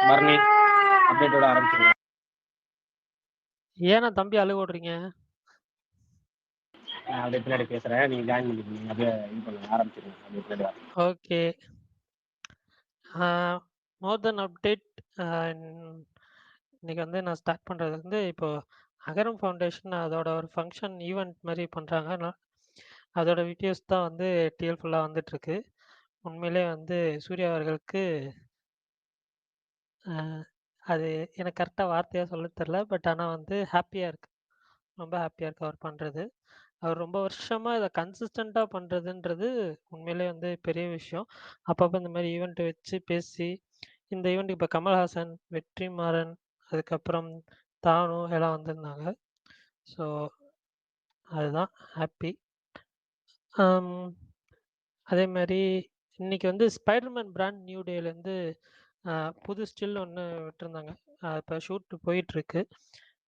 பரணி அப்டேட்டோட ஆரம்பிச்சிருங்க. ஏன்னா தம்பி அழுக ஓடுறீங்க? நான் அப்படியே பின்னாடி பேசுறேன், நீங்க ஜாயின் பண்ணிக்கோங்க. அப்படியே இது பண்ணுங்க, ஆரம்பிச்சிருங்க. அப்படியே பின்னாடி வாங்க. ஓகே. மோர் தென் அப்டேட். இன்னைக்கு வந்து நான் ஸ்டார்ட் பண்ணுறது வந்து இப்போ அகரம் ஃபவுண்டேஷன் அதோட ஒரு ஃபங்க்ஷன் ஈவெண்ட் மாதிரி பண்ணுறாங்க. அதோட வீடியோஸ் தான் வந்து டிஎல் ஃபுல்லாக வந்துட்டுருக்கு. உண்மையிலே வந்து சூர்யா அவர்களுக்கு அது எனக்கு கரெக்டாக வார்த்தையாக சொல்ல தெரில. பட் ஆனால் வந்து ஹாப்பியாக இருக்குது, ரொம்ப ஹாப்பியாக இருக்குது அவர் பண்ணுறது. அவர் ரொம்ப வருஷமாக இதை கன்சிஸ்டண்ட்டாக பண்ணுறதுன்றது உண்மையிலே வந்து பெரிய விஷயம். அப்பப்போ இந்த மாதிரி ஈவெண்ட் வச்சு பேசி இந்த ஈவெண்ட்டுக்கு இப்போ கமல்ஹாசன், வெற்றிமாறன், அதுக்கப்புறம் தானு எல்லாம் வந்திருந்தாங்க. ஸோ அதுதான் ஹாப்பி. அதே மாதிரி இன்னைக்கு வந்து ஸ்பைடர்மேன் பிராண்ட் நியூ டேலேருந்து புது ஸ்டில் ஒன்று விட்டுருந்தாங்க. இப்போ ஷூட் போயிட்டுருக்கு.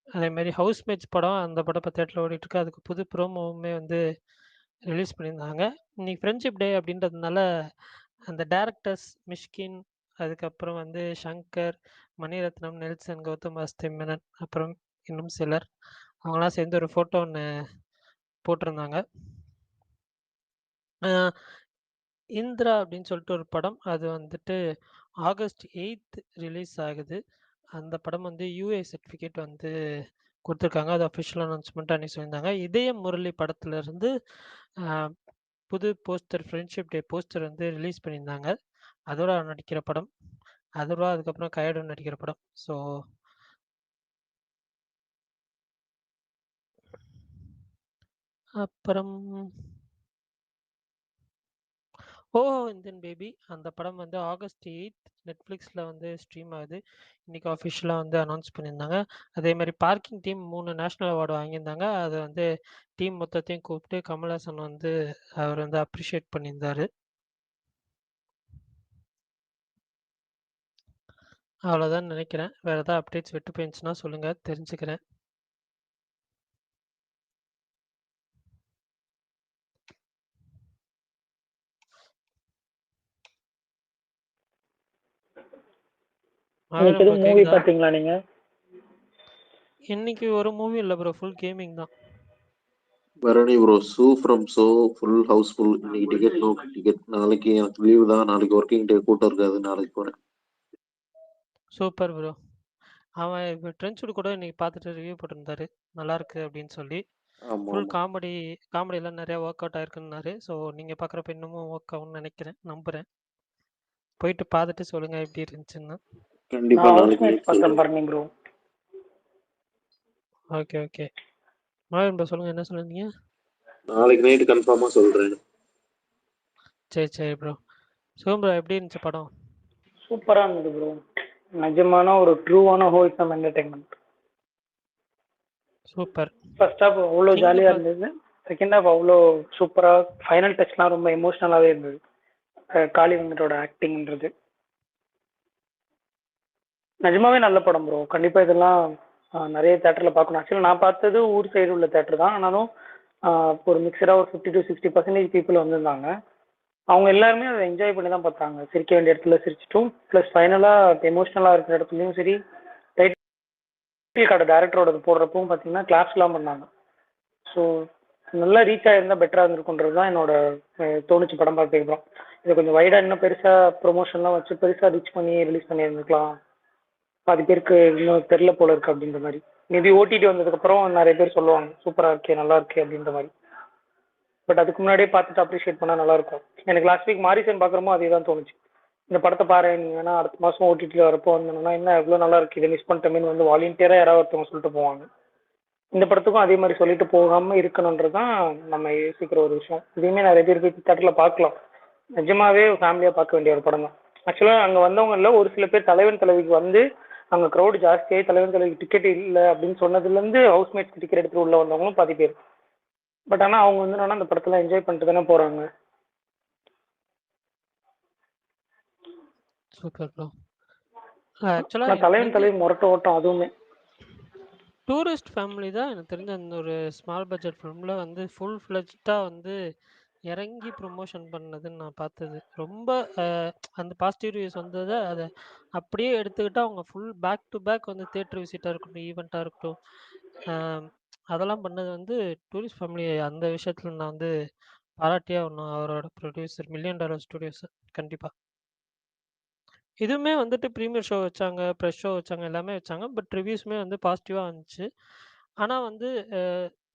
அதேமாதிரி ஹவுஸ்மேட்ஸ் படம், அந்த படம் இப்போ தேட்டரில் ஓடிட்டுருக்கு. அதுக்கு புது ப்ரோமோவுமே வந்து ரிலீஸ் பண்ணியிருந்தாங்க. இன்னைக்கு ஃப்ரெண்ட்ஷிப் டே அப்படின்றதுனால அந்த டேரக்டர்ஸ் மிஷ்கின், அதுக்கப்புறம் வந்து சங்கர், மணிரத்னம், நெல்சன், கௌதம் வாசுதேவ் மேனன், அப்புறம் இன்னும் சிலர் அவங்களாம் சேர்ந்து ஒரு ஃபோட்டோ ஒன்று போட்டிருந்தாங்க. இந்திரா அப்படின்னு சொல்லிட்டு ஒரு படம், அது வந்துட்டு ஆகஸ்ட் 8th ரிலீஸ் ஆகுது. அந்த படம் வந்து யூஏ சர்டிஃபிகேட் வந்து கொடுத்துருக்காங்க. அது அஃபிஷியல் அனௌன்ஸ்மெண்ட் அன்னைக்கு சொல்லியிருந்தாங்க. இதயம் முரளி படத்துலேருந்து புது போஸ்டர், ஃப்ரெண்ட்ஷிப் டே போஸ்டர் வந்து ரிலீஸ் பண்ணியிருந்தாங்க. அதோட நடிக்கிற படம் அதோட, அதுக்கப்புறம் கையடு நடிக்கிற படம். ஸோ அப்புறம் ஓ இந்தியன் பேபி அந்த படம் வந்து ஆகஸ்ட் 8th நெட்ஃப்ளிக்ஸில் வந்து ஸ்ட்ரீம் ஆகுது. இன்றைக்கி அஃபிஷியலாக வந்து அனௌன்ஸ் பண்ணியிருந்தாங்க. அதே மாதிரி பார்க்கிங் டீம் 3 நேஷ்னல் அவார்டு வாங்கியிருந்தாங்க. அது வந்து டீம் மொத்தத்தையும் கூப்பிட்டு கமல்ஹாசன் வந்து அவர் வந்து அப்ரிஷியேட் பண்ணியிருந்தார். அவ்வளோதான் நினைக்கிறேன். வேறு ஏதாவது அப்டேட்ஸ் விட்டு போயிருந்துச்சுன்னா சொல்லுங்கள், தெரிஞ்சுக்கிறேன். இன்னைக்கு எதுவும் மூவி பாத்தீங்களா நீங்க? இன்னைக்கு ஒரு மூவி இல்லை ப்ரோ, ஃபுல் கேமிங் தான். பரணி ப்ரோ, சூ ஃப்ரம் ஷோ ஃபுல் ஹவுஸ்ஃபுல். இன்னைக்கு டிக்கெட் நோ டிக்கெட். நாளைக்கு எனக்கு லீவு தான். நாளைக்கு ஒர்க்கிங் டே, கூட்டம் இருக்காது. நாளைக்கு போறேன். Super bro. அவன் இப்போ ட்ரென்ச்சூட் கூட இன்னைக்கு பார்த்துட்டு ரிவ்யூ போட்டிருந்தாரு, நல்லா இருக்கு அப்படின்னு சொல்லி. ஃபுல் காமெடியெல்லாம் நிறையா ஒர்க் அவுட் ஆயிருக்குன்னாரு. ஸோ நீங்கள் பார்க்குறப்ப இன்னமும் ஒர்க் ஆகும்னு நினைக்கிறேன், நம்புகிறேன். போயிட்டு பார்த்துட்டு சொல்லுங்க எப்படி இருந்துச்சுன்னு. கண்டிப்பா ப்ரோ. Okay okay. மகன் ப்ரோ சொல்லுங்க, என்ன சொல்லுங்க? நாளைக்கு நைட்டு கன்ஃபார்மா சொல்றேன். சரி சரி ப்ரோ. சிவம் ப்ரோ எப்படி இருந்துச்சு படம்? சூப்பரா இருந்தது ப்ரோ. நிஜமான ஒரு ட்ரூவான wholesome entertainment. Super. First half அவ்வளோ ஜாலியாக இருந்தது. செகண்ட் ஹாஃப் அவ்வளோ சூப்பராக, ஃபைனல் டச்லாம் ரொம்ப எமோஷ்னலாகவே இருந்தது. காளி வெங்கட்டோட ஆக்டிங்ன்றது நிஜமாவே நல்ல படம் ப்ரோ. கண்டிப்பாக இதெல்லாம் நிறைய தேட்டரில் பார்க்கணும். ஆக்சுவலாக நான் பார்த்தது ஊர் சைடு உள்ள தேட்டர் தான். ஆனாலும் ஒரு மிக்சடாக ஒரு 50 to 60% பீப்புள் வந்திருந்தாங்க. அவங்க எல்லாருமே அதை என்ஜாய் பண்ணி தான் பார்த்தாங்க. சிரிக்க வேண்டிய இடத்துல சிரிச்சிட்டும், ப்ளஸ் ஃபைனலாக எமோஷ்னலாக இருக்கிற இடத்துலையும் சரி, டைட்டில் கார்டு டேரக்டரோட போடுறப்பவும் பார்த்தீங்கன்னா கிளாப்ஸ்லாம் பண்ணாங்க. ஸோ நல்லா ரீச் ஆகிருந்தால் பெட்டராக இருந்திருக்குன்றது தான் என்னோட தோணுச்சு படம் பார்த்துக்கிறோம். இதை கொஞ்சம் வைடாக இன்னும் பெருசாக ப்ரொமோஷன்லாம் வச்சு பெருசாக ரீச் பண்ணி ரிலீஸ் பண்ணியிருந்துக்கலாம். பாதி பேருக்கு இன்னும் தெரில போல இருக்கு அப்படின்ற மாதிரி. மேபி ஓடிடி வந்ததுக்கப்புறம் நிறைய பேர் சொல்லுவாங்க சூப்பராக இருக்கே, நல்லா இருக்கே அப்படின்ற மாதிரி. பட் அதுக்கு முன்னாடியே பார்த்துட்டு அப்ரிஷியேட் பண்ணால் நல்லாயிருக்கும். எனக்கு லாஸ்ட் வீக் மாரிசன் பார்க்குறமோ அதே தான் தோணுச்சு. இந்த படத்தை பாரு, நீங்கள் வேணா அடுத்த மாதம் ஓடிடியில் வரப்போ வந்தோம்னா என்ன எவ்வளோ நல்லா இருக்குது, இதை மிஸ் பண்ணிட்டோமேனு வந்து வாலண்டியராக யாராவது ஒருத்தவங்க சொல்லிட்டு போவாங்க. இந்த படத்துக்கும் அதே மாதிரி சொல்லிட்டு போகாமல் இருக்கணுன்றது தான் நம்ம யோசிக்கிற ஒரு விஷயம். இதையுமே நிறைய பேர் போய் தேட்டரில் பார்க்கலாம். நிஜமாவே ஃபேமிலியாக பார்க்க வேண்டிய ஒரு படம் தான். ஆக்சுவலாக அங்கே வந்தவங்க இல்லை, ஒரு சில பேர் தலைவன் தலைவிக்கு வந்து அங்கே க்ரௌடு ஜாஸ்தியாகி தலைவன் தலைவிக்கு டிக்கெட் இல்லை அப்படின்னு சொன்னதுலேருந்து ஹவுஸ்மேட்ஸ்க்கு டிக்கெட் எடுத்துகிட்டு உள்ள வந்தவங்களும் பாதி பேர். பட் ஆனால் அவங்க வந்து என்னன்னா அந்த படத்தில் என்ஜாய் பண்ணிட்டு தானே போகிறாங்க. Super bro. தலைவன் தலைவி முரட்ட ஓட்டம் அதுவுமே டூரிஸ்ட் ஃபேமிலி தான் எனக்கு தெரிஞ்ச அந்த ஒரு ஸ்மால் பட்ஜெட் ஃபிலிமில் வந்து ஃபுல் ஃப்ளெஜ்டாக வந்து இறங்கி ப்ரொமோஷன் பண்ணதுன்னு நான் பார்த்தது. ரொம்ப அந்த பாசிட்டிவ் ரிவ்யூஸ் வந்தத அத அப்படியே எடுத்துக்கிட்டு அவங்க ஃபுல் பேக் டு பேக் வந்து தியேட்டர் விசிட்டா இருக்கட்டும், ஈவென்ட்டா இருக்கட்டும், அ அதெல்லாம் பண்ணது வந்து டூரிஸ்ட் ஃபேமிலி அந்த விஷயத்துல நான் வந்து பாராட்டியே ஆகணும். அவரோட ப்ரொடியூசர் மில்லியன் டாலர் ஸ்டுடியோஸ் கண்டிப்பா. இதுவுமே வந்துட்டு ப்ரீமியர் ஷோ வச்சாங்க, ப்ரெஸ் ஷோ வச்சாங்க, எல்லாமே வச்சாங்க. பட் ரிவ்யூஸுமே வந்து பாசிட்டிவா வந்துச்சு. ஆனா வந்து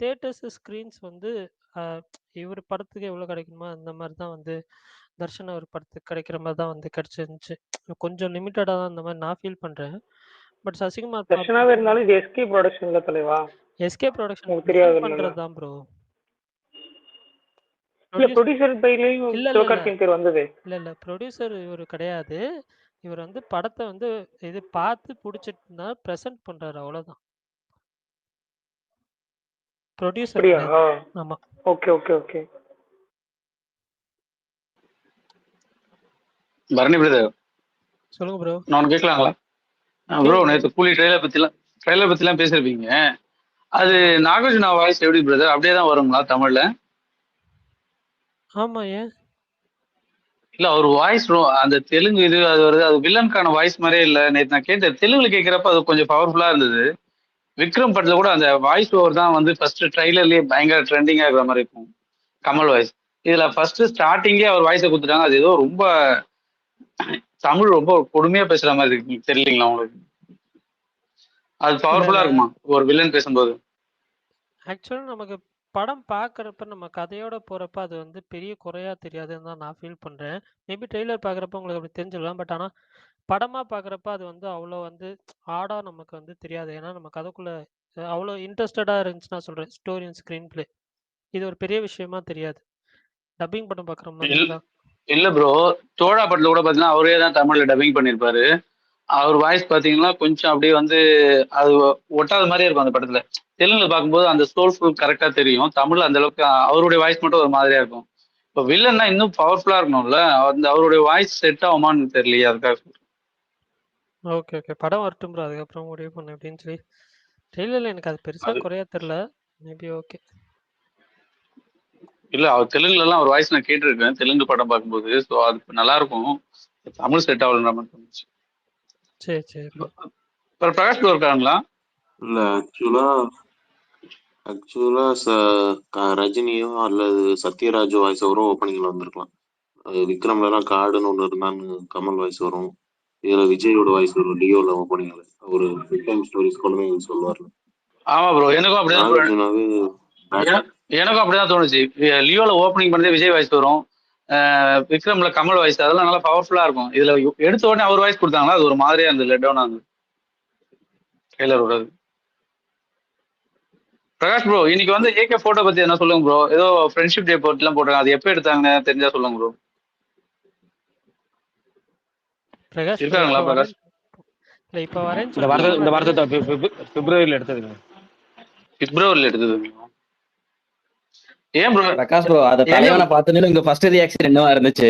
தியேட்டர்ஸ், ஸ்க்ரீன்ஸ் வந்து அ இவரு படத்துக்கு எவ்வளோ கிடைக்குமோ, அந்த மாரி தான் வந்து தர்ஷன் அவர் படத்துக்கு கிடைக்கிற மாரி தான் வந்து கிடைச்சிருந்துச்சு. கொஞ்சம் லிமிட்டடா தான் அந்த மாரி நான் ஃபீல் பண்றேன். பட் சசிகுமார் தர்ஷனாவே இருந்தாலும் இது எஸ்கே ப்ரொடக்ஷன்ல தலைவா. எஸ்கே ப்ரொடக்ஷன் உங்களுக்கு ப்ரொடியூஸ் தெரியாது இல்ல? பண்றது தான் ப்ரோ. இல்ல ப்ரொடியூஸ் ப்ரொடியூசர் பையிலையும் இல்ல, இல்ல, இல்ல. சிவகார்த்திகேயன் பேர் வந்தது. இல்ல. ப்ரொடியூசர் இவரு கிடையாது. இவர் வந்து படத்த வந்து இது பார்த்து புடிச்சிட்டுனா பிரசன்ட் பண்றாரு அவ்வளோதான். ப்ரொடியூசர் அப்படியா? கிடையாது. ஆமா. Okay okay okay. Bharani brother, சொல்லுங்க ப்ரோ. நான் ஒன்று கேட்கலாங்களா? ப்ரோ, கேளுங்க ப்ரோ. நேற்று கூலி ட்ரெயிலர் பற்றிலாம் பேசியிருப்பீங்க. அது ஆமா. நாகார்ஜுனா வாய்ஸ் எப்படி பிரதர்? அப்படியே தான் வருங்களா தமிழ்ல? ஆமா ஏன்? இல்லை, அவர் வாய்ஸ் அந்த தெலுங்கு இது அது வருது, அது வில்லனுக்கான வாய்ஸ் மாதிரியே இல்லை. நேற்று நான் கேட்டேன், தெலுங்குல கேட்குறப்ப அது கொஞ்சம் பவர்ஃபுல்லாக இருந்தது. விக்ரம் படத்தில் கூட அந்த வாய்ஸ் ஓவர் தான் வந்து ஃபர்ஸ்ட் ட்ரைலர்லேயே பயங்கர ட்ரெண்டிங்காக இருக்கிற மாதிரி இருக்கும், கமல் வாய்ஸ். இதில் ஃபர்ஸ்ட் ஸ்டார்டிங்கே அவர் வாய்ஸை கொடுத்துட்டாங்க. அது ஏதோ ரொம்ப தமிழ் ரொம்ப கொடுமையாக பேசுகிற மாதிரி இருக்கு, தெரியலீங்களா உங்களுக்கு? அது இல்ல, பவர்ஃபுல்லா இல்ல. இருக்குமா ஒரு வில்லன் பேசும்போது? ஆக்சுவலா நமக்கு படம் பார்க்குறப்ப, நம்ம கதையோட போறப்ப அது வந்து பெரிய குறையா தெரியாதுன்னு தான் நான் ஃபீல் பண்றேன். மேபி ட்ரெய்லர் பார்க்குறப்ப உங்களுக்கு அப்படி தெரிஞ்சிடலாம். பட் ஆனா படமா பார்க்குறப்ப அது வந்து அவ்வளோ வந்து ஆடா நமக்கு வந்து தெரியாது. ஏன்னா நம்ம கதைக்குள்ள அவ்வளோ இன்ட்ரஸ்டடா இருந்துச்சுன்னா சொல்றேன். Story and screen play. இது ஒரு பெரிய விஷயமா தெரியாது. டப்பிங் படம் பார்க்குற மாதிரியே தான். இல்ல ப்ரோ, தோழா படத்துல கூட பாத்தீங்கன்னா அவரே தான் தமிழ்ல டப்பிங் பண்ணிருப்பாரு. அவர் வாய்ஸ் பாத்தீங்கன்னா கொஞ்சம் அப்படியே வந்து அது ஒட்டாத மாதிரியே இருக்கும் அந்த படத்துல. தெலுங்குல பார்க்கும்போது அந்த சோல்ஃபுல் கரெக்டா தெரியும். தமிழ்ல அந்த அளவுக்கு அவருடைய வாய்ஸ் மட்டும் ஒரு மாதிரியா இருக்கும். இப்போ வில்லன்னா இன்னும் பவர்ஃபுல்லா இருக்கணும்ல, அந்த அவருடைய வாய்ஸ் செட் ஆகுமான்னு தெரியலையே, அதுக்காக சொல்றேன். Okay, okay. படம் வரட்டும் ப்ரோ. அதுக்கப்புறம் முடிவு பண்ணு அப்படின்னு சொல்லி. ட்ரெய்லர்ல எனக்கு அது பெருசா அது குறையா தெரியல. Maybe okay. இல்ல, அவர் தெலுங்குல எல்லாம் ஒரு வாய்ஸ் நான் கேட்டிருக்கேன் தெலுங்கு படம் பார்க்கும்போது. ஸோ அது நல்லா இருக்கும். தமிழ் செட் ஆகலன்ற மாதிரி தோணுச்சு. சரி, சரி ப்ரோ. அப்புறம் பிரகாஷ் ப்ரோ இருக்காங்களா? இல்ல ஆக்சுவலா ரஜினியோ அல்லது சத்யராஜ் வாய்ஸ் ஓவரும் ஓப்பனிங்ல வந்திருக்கலாம். விக்ரம்லாம் காடுன்னு ஒண்ணு இருந்தான்னு கமல் வாய்ஸ் வரும். இதுல விஜயோட வாய்ஸ் வரும் லியோல ஓப்பனிங்ல. ஒரு டைம் ஸ்டோரிஸ் குழந்தைங்க சொல்லுவார்ல. ஆமா ப்ரோ, எனக்கும் அப்படிதான் நாகார்ஜுனாவே எனக்கும் அப்படிதான் தோணுச்சு. லியோல ஓப்பனிங் பண்ணதே விஜய் வாய்ஸ் வரும், விக்ரம்ல கமல் வாய்ஸ், அதெல்லாம் நல்லா பவர்ஃபுல்லா இருக்கும். இதுல எடுத்த உடனே அவர் வாய்ஸ் கொடுத்தாங்களா, அது ஒரு மாதிரியா இருந்தது, லெட் டவுன் ஆகுது ட்ரெய்லரோட. பிரகாஷ் ப்ரோ, இன்னைக்கு வந்து ஏகே போட்டோ பத்தி என்ன சொல்லுங்க ப்ரோ? ஏதோ ஃப்ரெண்ட்ஷிப் டே போட்டுலாம் போட்டாங்க, அது எப்போ எடுத்தாங்கன்னு தெரிஞ்சா சொல்லுங்க ப்ரோ. பிரகாஷ் ப்ரோ இருக்காங்களா இப்போ பிரகாஷ்? வரேன். இல்லை இப்போ வரேன்னு இந்த சொல்லிட்டு வாரத்தை இருந்தாரு. பிப்ரவரியில் எடுத்ததுங்க. பிப்ரவரியில் எடுத்தது. ஏன் ப்ரோ? பிரகாஷ் ப்ரோ, அத எங்க தலைவனை பார்த்தோன்னே உங்க ஃபர்ஸ்ட் ரியாக்ஷன் என்னவா இருந்துச்சு?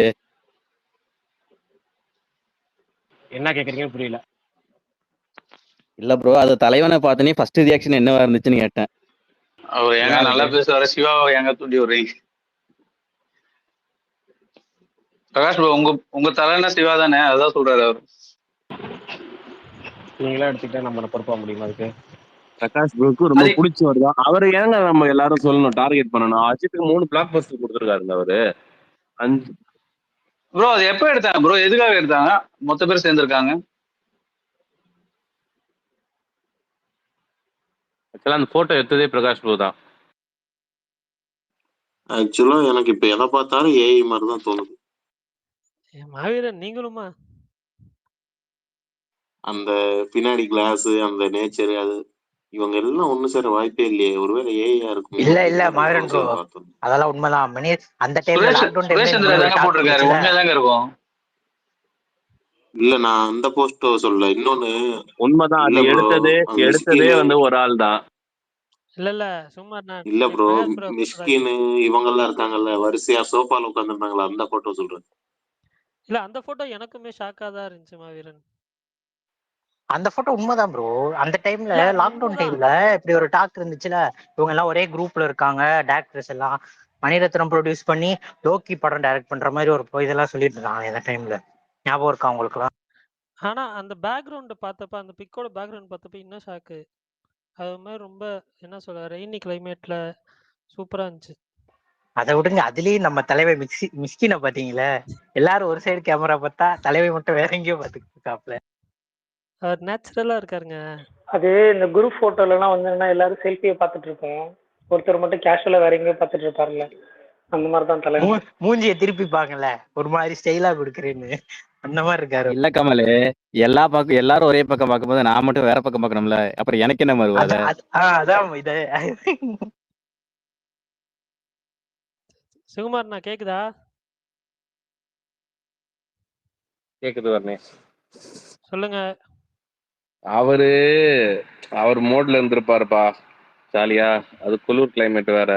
என்ன கேட்குறீங்கன்னு புரியல. இல்ல ப்ரோ, அது தலைவனை பார்த்தோன்னே ஃபர்ஸ்ட் ரியாக்ஷன் என்னவா இருந்துச்சுன்னு கேட்டேன். அவர் ஏங்க நல்லா யாருக்கு? பேசுவாரு, சிவாவை ஏங்க தூண்டி விடுறீங்க? பிரகாஷ் ப்ரோ, உங்க தலைன்னா சிவா தானே, அதான் சொல்றாரு அவர். நீங்களா எடுத்துக்கிட்டா நம்ம பொறுப்பாக முடியுமா அதுக்கு? பிரகாஷ் ப்ரோக்கு ரொம்ப அது பிடிச்சவர் தான் அவரு. ஏங்க நம்ம எல்லாரும் சொல்லணும், டார்கெட் பண்ணணும்? அஜித்துக்கு 3 பிளாக் பஸ்டர் கொடுத்துருக்காருங்க அவரு. 5 ப்ரோ, அது எப்போ எடுத்தாங்க ப்ரோ? எதுக்காக எடுத்தாங்க? மொத்த பேர் சேர்ந்துருக்காங்க. ஆக்சுவலா அந்த போட்டோ எடுத்ததே பிரகாஷ் ப்ரோ தான். ஆக்சுவலா எனக்கு இப்ப எதை பார்த்தாலும் ஏஐ மாதிரி தான் தோணுது. மாவீரன் நீங்களுமா? அந்த பின்னாடி கிளாஸ், அந்த நேச்சர், அது இவங்க எல்லாம் ஒண்ணு சேர வாய்ப்பே இல்லையே. ஒருவேளை ஏஐயா இருக்குமோ இல்ல அப்படின்னு ஒரு மாவீரன் ப்ரோ, யோசனை பார்த்தோம். அதெல்லாம் உண்மைதான். மணி அந்த டைம்ல லாக்டவுன் டைம்ல சுரேஷ் இந்த சந்திரா மாதிரி ஒரு தாங்க டாக் போட்டிருக்காரு, இருந்துச்சுல. உண்மையா தாங்க இருக்கும். இல்ல, நான் அந்த போஸ்ட் சொல்ல. இன்னொன்னு உண்மைதான், அது இல்ல ப்ரோ, எடுத்ததே மிஸ்கின் வந்து ஒரு ஆள் தான். இல்ல சும்மா நான் இல்ல ப்ரோ, பிரகாஷ் ப்ரோ மிஸ்கின் இவங்க எல்லாம் இருக்காங்கல்ல, வரிசையா சோஃபால உட்காந்துருந்தாங்களா, அந்த போட்டோ சொல்றேன். இல்ல அந்த போட்டோ எனக்குமே ஷாக்கா தான் இருந்துச்சு மாவீரன். அந்த போட்டோ உண்மைதான் ப்ரோ. அந்த டைம்ல இல்ல அது லாக்டவுன் உண்மைதான். டைம்ல இப்படி ஒரு டாக் இருந்துச்சுல. இவங்க எல்லாம் ஒரே குரூப்ல இருக்காங்க, டேரக்டர்ஸ் எல்லாம் மணிரத்னம் ப்ரொடியூஸ் பண்ணி லோக்கி படம் டைரக்ட் பண்ற மாதிரி ஒரு இதெல்லாம் சொல்லிட்டு இருக்காங்க இந்த டைம்ல. ஞாபகம் இருக்கா உங்களுக்குலாம்? ஆனா அந்த பேக்ரவுண்ட் பார்த்தப்ப, அந்த பிக்கோட பேக்ரவுண்ட் பார்த்தப்ப இன்னும் ஷாக்கு. அது மாதிரி ரொம்ப என்ன சொல்ல, ரெய்னி கிளைமேட்ல சூப்பரா இருந்துச்சு. அதை விடுங்க, அதுலயும் நம்ம தலைவை மிஸ்கினை பாத்தீங்களே, எல்லாரும் ஒரு சைடு கேமரா பார்த்தா தலைவை மட்டும் வேற எங்கேயோ பார்த்துக்கிட்டு இருக்காப்ல. அவர் நேச்சுரலா இருக்காருங்க. அது இந்த குரூப் போட்டோலாம் வந்து எல்லாரும் செல்ஃபியை பார்த்துட்டு இருக்கோம், ஒருத்தர் மட்டும் கேஷுவலா வேற எங்கேயோ பார்த்துட்டு இருப்பாருல்ல, அந்த மாதிரி தான் தலைவர். மூஞ்சியை திருப்பி பாக்கல, ஒரு மாதிரி ஸ்டைலா கொடுக்குறேன்னு அந்த மாதிரி இருக்காரு. இல்ல கமலு, எல்லாரும் ஒரே பக்கம் பார்க்கும்போது நான் மட்டும் வேற பக்கம் பார்க்கணும்ல, அப்புறம் எனக்கு என்ன வருவாத? அதான் இது. சுகுமார், நான் கேக்குதா? கேக்குது வர்ணே. சொல்லுங்க. அவர் மோட்ல இருந்திருப்பாருப்பா ஜாலியா. அது குளிர் கிளைமேட் வேற.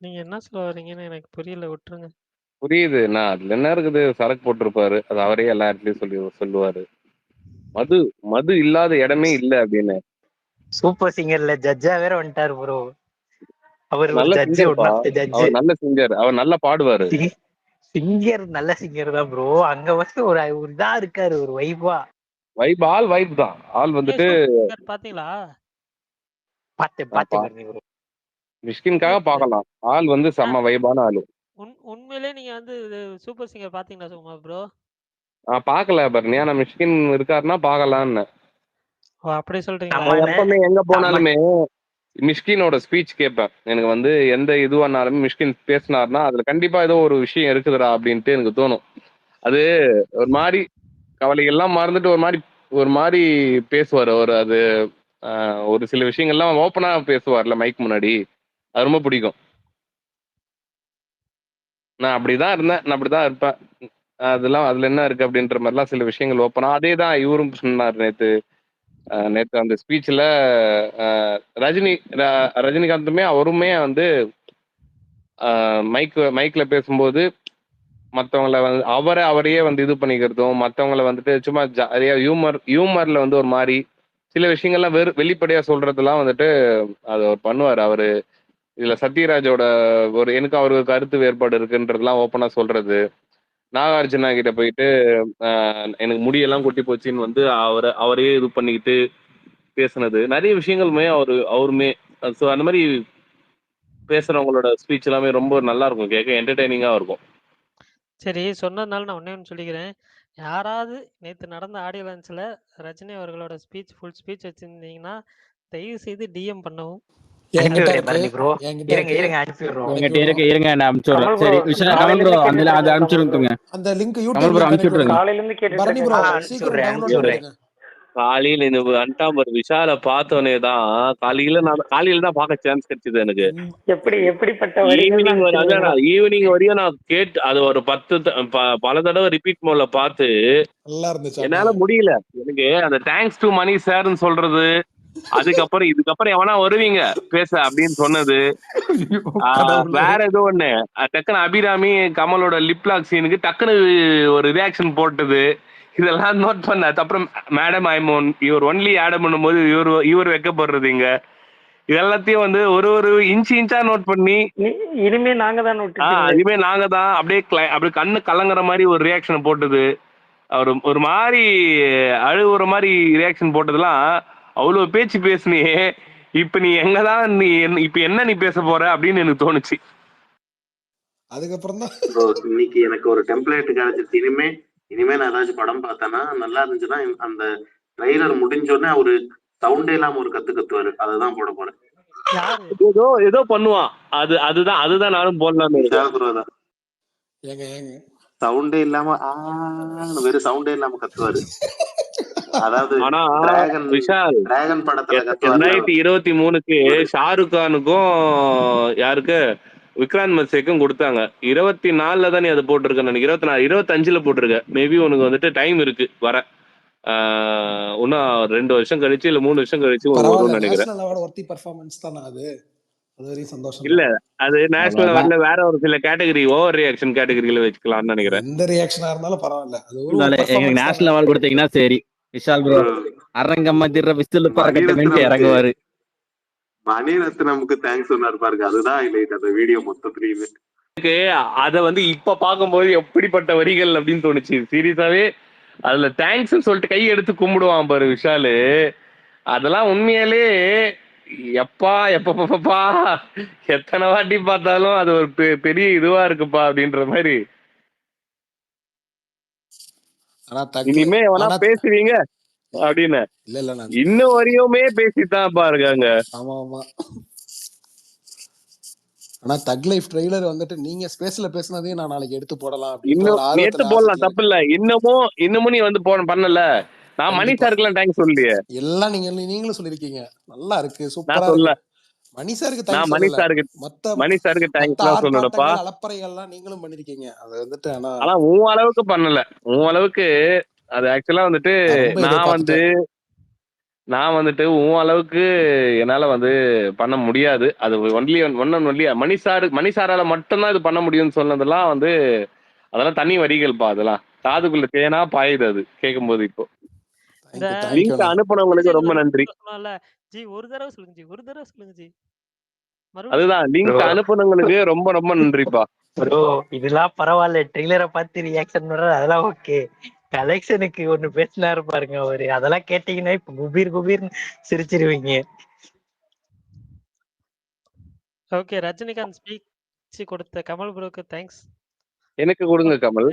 நீங்க என்ன சொல்ல வரீங்கன்னு எனக்கு புரியல, விட்டுருங்க. புரியுது. நான் அதுல என்ன இருக்குது, சரக்கு போட்டிருப்பாரு, அது அவரே எல்லா இடத்துலயும் சொல்லுவாரு, மது இல்லாத இடமே இல்ல அப்படின்னு. சூப்பர் சிங்கர்ல ஜட்ஜா வேற வந்துட்டாரு ப்ரோ. அவர் நல்ல சிங்கர், அவர் நல்லா பாடுவாரு. சிங்கர், நல்ல சிங்கர் தான் ப்ரோ. அங்க வந்து ஒரு இதா இருக்காரு, ஒரு வைப் தான். ஆள் வந்துட்டு பாத்தீங்களா? பாத்தேன் ப்ரோ. மிஷ்கின்காக பார்க்கலாம். ஆள் வந்து செம்ம வைபான ஆளு. உண்மையிலே நீங்க வந்து சூப்பர் சிங்கர் பாத்தீங்களா சுகுமார் ப்ரோ? பாக்கல பர்னி, ஆனா மிஷ்கின் இருக்காருன்னா பாக்கலான்னு. அப்படி சொல்றீங்க. எப்பவுமே எங்க போனாலுமே மிஷ்கினோட ஸ்பீச் கேட்பேன். எனக்கு வந்து எந்த இதுவானாலுமே மிஷ்கின் பேசினார்னா அதுல கண்டிப்பா ஏதோ ஒரு விஷயம் இருக்குதுடா அப்படின்ட்டு எனக்கு தோணும். அது ஒரு மாதிரி கவலைகள்லாம் மறந்துட்டு ஒரு மாதிரி பேசுவார் அவர். அது ஒரு சில விஷயங்கள்லாம் ஓப்பனா பேசுவார்ல மைக் முன்னாடி, அது ரொம்ப பிடிக்கும். நான் அப்படிதான் இருந்தேன், நான் அப்படிதான் இருப்பேன். அதெல்லாம் அதுல என்ன இருக்கு அப்படின்ற மாதிரிலாம் சில விஷயங்கள் ஓப்பனா. அதே தான் இவரும் சொன்னார் நேத்து அந்த ஸ்பீச்ல. ரஜினிகாந்துமே அவருமே வந்து மைக்ல பேசும்போது மற்றவங்களை வந்து அவரையே வந்து இது பண்ணிக்கிறதும், மற்றவங்களை வந்துட்டு சும்மா ஜாலியா ஹியூமர்ல வந்து ஒரு மாதிரி சில விஷயங்கள்லாம் வெளிப்படையா சொல்றதெல்லாம் வந்துட்டு அது அவர் பண்ணுவார். அவரு இதுல சத்யராஜோட எனக்கு அவருக்கு கருத்து வேறுபாடு இருக்குன்றதுலாம் ஓப்பனா சொல்றது. நாகார்ஜுனா கிட்ட போயிட்டு எனக்கு முடியெல்லாம் கொட்டி போச்சுன்னு வந்து அவரையே இது பண்ணிக்கிட்டு பேசுனது, நிறைய விஷயங்களுமே அவருமே. ஸோ அந்த மாதிரி பேசுறவங்களோட ஸ்பீச் எல்லாமே ரொம்ப நல்லா இருக்கும், கேட்க என்டர்டைனிங்கா இருக்கும். சரி, சொன்னதுனால நான் ஒன்னே ஒன்று சொல்லிக்கிறேன். யாராவது நேற்று நடந்த ஆடியோ லான்ச்ல ரஜினி அவர்களோட ஃபுல் ஸ்பீச் வச்சிருந்தீங்கன்னா தயவு செய்து டிஎம் பண்ணவும். காலையில இந்த அன்டாம்பர் விஷால பார்த்தோன்னேதான் காலையில தான் பார்க்க சான்ஸ் கிடைச்சது எனக்கு. ஈவினிங் வரையும் நான் கேட்டு அது ஒரு பல தடவை ரிப்பீட் மோட்ல பார்த்து என்னால முடியல. எனக்கு அந்த தேங்க்ஸ் டு மணி சார்ன்னு சொல்றது, அதுக்கப்புறம் இதுக்கப்புறம் எவனா வருவீங்க பேச அப்படின்னு சொன்னது, வேற ஏதோ ஒண்ணு டக்குன்னு அபிராமி கமலோட லிப்லாக் சீனுக்கு டக்குன்னு ஒரு ரியாக்ஷன் போட்டது, இதெல்லாம் நோட் பண்ண. அப்புறம் மேடம் இவர் ஒன்லி ஆட் பண்ணும்போது இவர் வைக்கப்படுறதுங்க, இதெல்லாத்தையும் வந்து ஒரு இன்ச்சா நோட் பண்ணி இனிமே நாங்க தான் அப்படியே கண்ணு கலங்குற மாதிரி ஒரு ரியாக்ஷன் போட்டது, அவர் ஒரு மாதிரி அழுகுற மாதிரி ரியாக்ஷன் போட்டதெல்லாம் அவ்வளவு பேச்சு பேசுனியே, இப்ப நீ எங்கதான் இப்ப என்ன நீ பேச போற அப்படின்னு எனக்கு தோணுச்சு. அதுக்கப்புறம் தான் இன்னைக்கு எனக்கு ஒரு டெம்ப்ளேட் கிடைச்சிருச்சு. இனிமே நான் ஏதாச்சும் படம் பார்த்தேன்னா நல்லா இருந்துச்சுன்னா அந்த ட்ரைலர் முடிஞ்சோடனே அவரு சவுண்டே இல்லாம ஒரு கத்துவாரு, அதுதான் போட போறேன். ஏதோ பண்ணுவான், அதுதான் நானும் போடலாமே. சவுண்டே இல்லாம வெறும் சவுண்டே இல்லாம கத்துவாரு. அதாவது டிராகன் படத்துல 2023க்கு ஷாருக் கானுக்கும் யாருக்கு விக்ராந்த் மெர்சேக்கும் கொடுத்தாங்க. 24ல தான் நீ அதை போட்டிருக்க, 25ல போட்டிருக்க. மேபி உனக்கு வந்துட்டு டைம் இருக்கு வர. இன்னும் 2 வருஷம் கழிச்சு இல்ல 3 வருஷம் கழிச்சு நினைக்கிறேன். இல்ல அது நேஷனல் வரல, வேற ஒரு சில கேட்டகரி ஓவர் ரியாக்ஷன் கேட்டகரியில வச்சுக்கலாம்னு நினைக்கிறேன். எந்த ரியாக்ஷனா இருந்தாலும் பரவாயில்ல, எங்களுக்கு நேஷனல் அவார்டு கொடுத்தீங்கன்னா சரி. விஷால் ப்ரோ அரங்கம் மதிர விசில் பறக்கட்டுமேன்னு இறங்குவாரு. மணிரத்னமுக்கு தேங்க்ஸ் சொன்னாரு பாருங்க, அதுதான் ஹைலைட் அந்த வீடியோ மொத்தத்துலயுமே. அத வந்து இப்ப பார்க்கும்போது எப்படிப்பட்ட வரிகள் அப்படின்னு தோணுச்சு சீரியஸாவே. அதுல தேங்க்ஸ் சொல்லிட்டு கை எடுத்து கும்பிடுவான் பாரு விஷாலு, அதெல்லாம் உண்மையாலே எப்பா எப்பப்பா எத்தனை வாட்டி பார்த்தாலும் அது ஒரு பெரிய இதுவா இருக்குப்பா அப்படின்ற மாதிரி. இனிமே எவனா பேசுவீங்க அப்படின்னு இன்னும் வரையுமே பேசித்தான் பாருங்க. ஆமா ஆமா. ஆனா தக் லைஃப் ட்ரெய்லர் வந்துட்டு நீங்க ஸ்பேஸ்ல பேசினதையும் நான் நாளைக்கு எடுத்து போடலாம் இன்னும் எடுத்து போடலாம், தப்பு இல்ல. இன்னமும் நீ வந்து பண்ணல. நான் மணி சாருக்குலாம் தேங்க்ஸ் சொல்லலையே. எல்லாம் நீங்களும் சொல்லிருக்கீங்க, நல்லா இருக்கு, சூப்பரா சொல்ல இருக்கு. மணி சாருக்கு தேங்க்ஸ் சொல்லல, மணி சாருக்கு தேங்க்ஸ் தான் சொல்லணும்ப்பா. அலப்பறைகள்லாம் நீங்களும் பண்ணிருக்கீங்க, அது வந்துட்டு. ஆனா உன் அளவுக்கு பண்ணல, உன் அளவுக்கு. அது ஆக்சுவலா வந்துட்டு நான் வந்துட்டு உன் அளவுக்கு என்னால வந்து பண்ண முடியாது. அது ஒன்லி மணி சாரால மட்டும்தான் இது பண்ண முடியும்னு சொன்னதெல்லாம் வந்து அதெல்லாம் தனி வரிகள்ப்பா. அதெல்லாம் காதுக்குள்ள தேனா பாயுது அது கேட்கும் போது. இப்போ லிங்க் அனுப்புனவங்களுக்கு ரொம்ப நன்றி. ஜி ஒரு தடவை சொல்லுங்க ஜி, ஒரு தடவை சொல்லுங்க ஜி. அதுதான் லிங்க் அனுப்புனவங்களுக்கு ரொம்ப ரொம்ப நன்றிப்பா. ப்ரோ இதெல்லாம் பரவாயில்ல, ட்ரெய்லரை பார்த்து ரியாக்ஷன் பண்றது அதெல்லாம் ஓகே. கலெக்ஷனுக்கு ஒண்ணு பேசினாரு பாருங்க அவரு, அதெல்லாம் கேட்டீங்கன்னா இப்ப குபீர் குபீர்னு சிரிச்சிருவீங்க. ஓகே, ரஜினிகாந்த் ஸ்பீச் கொடுத்த கமல் ப்ரோக்கு தேங்க்ஸ். எனக்கு கொடுங்க கமல்.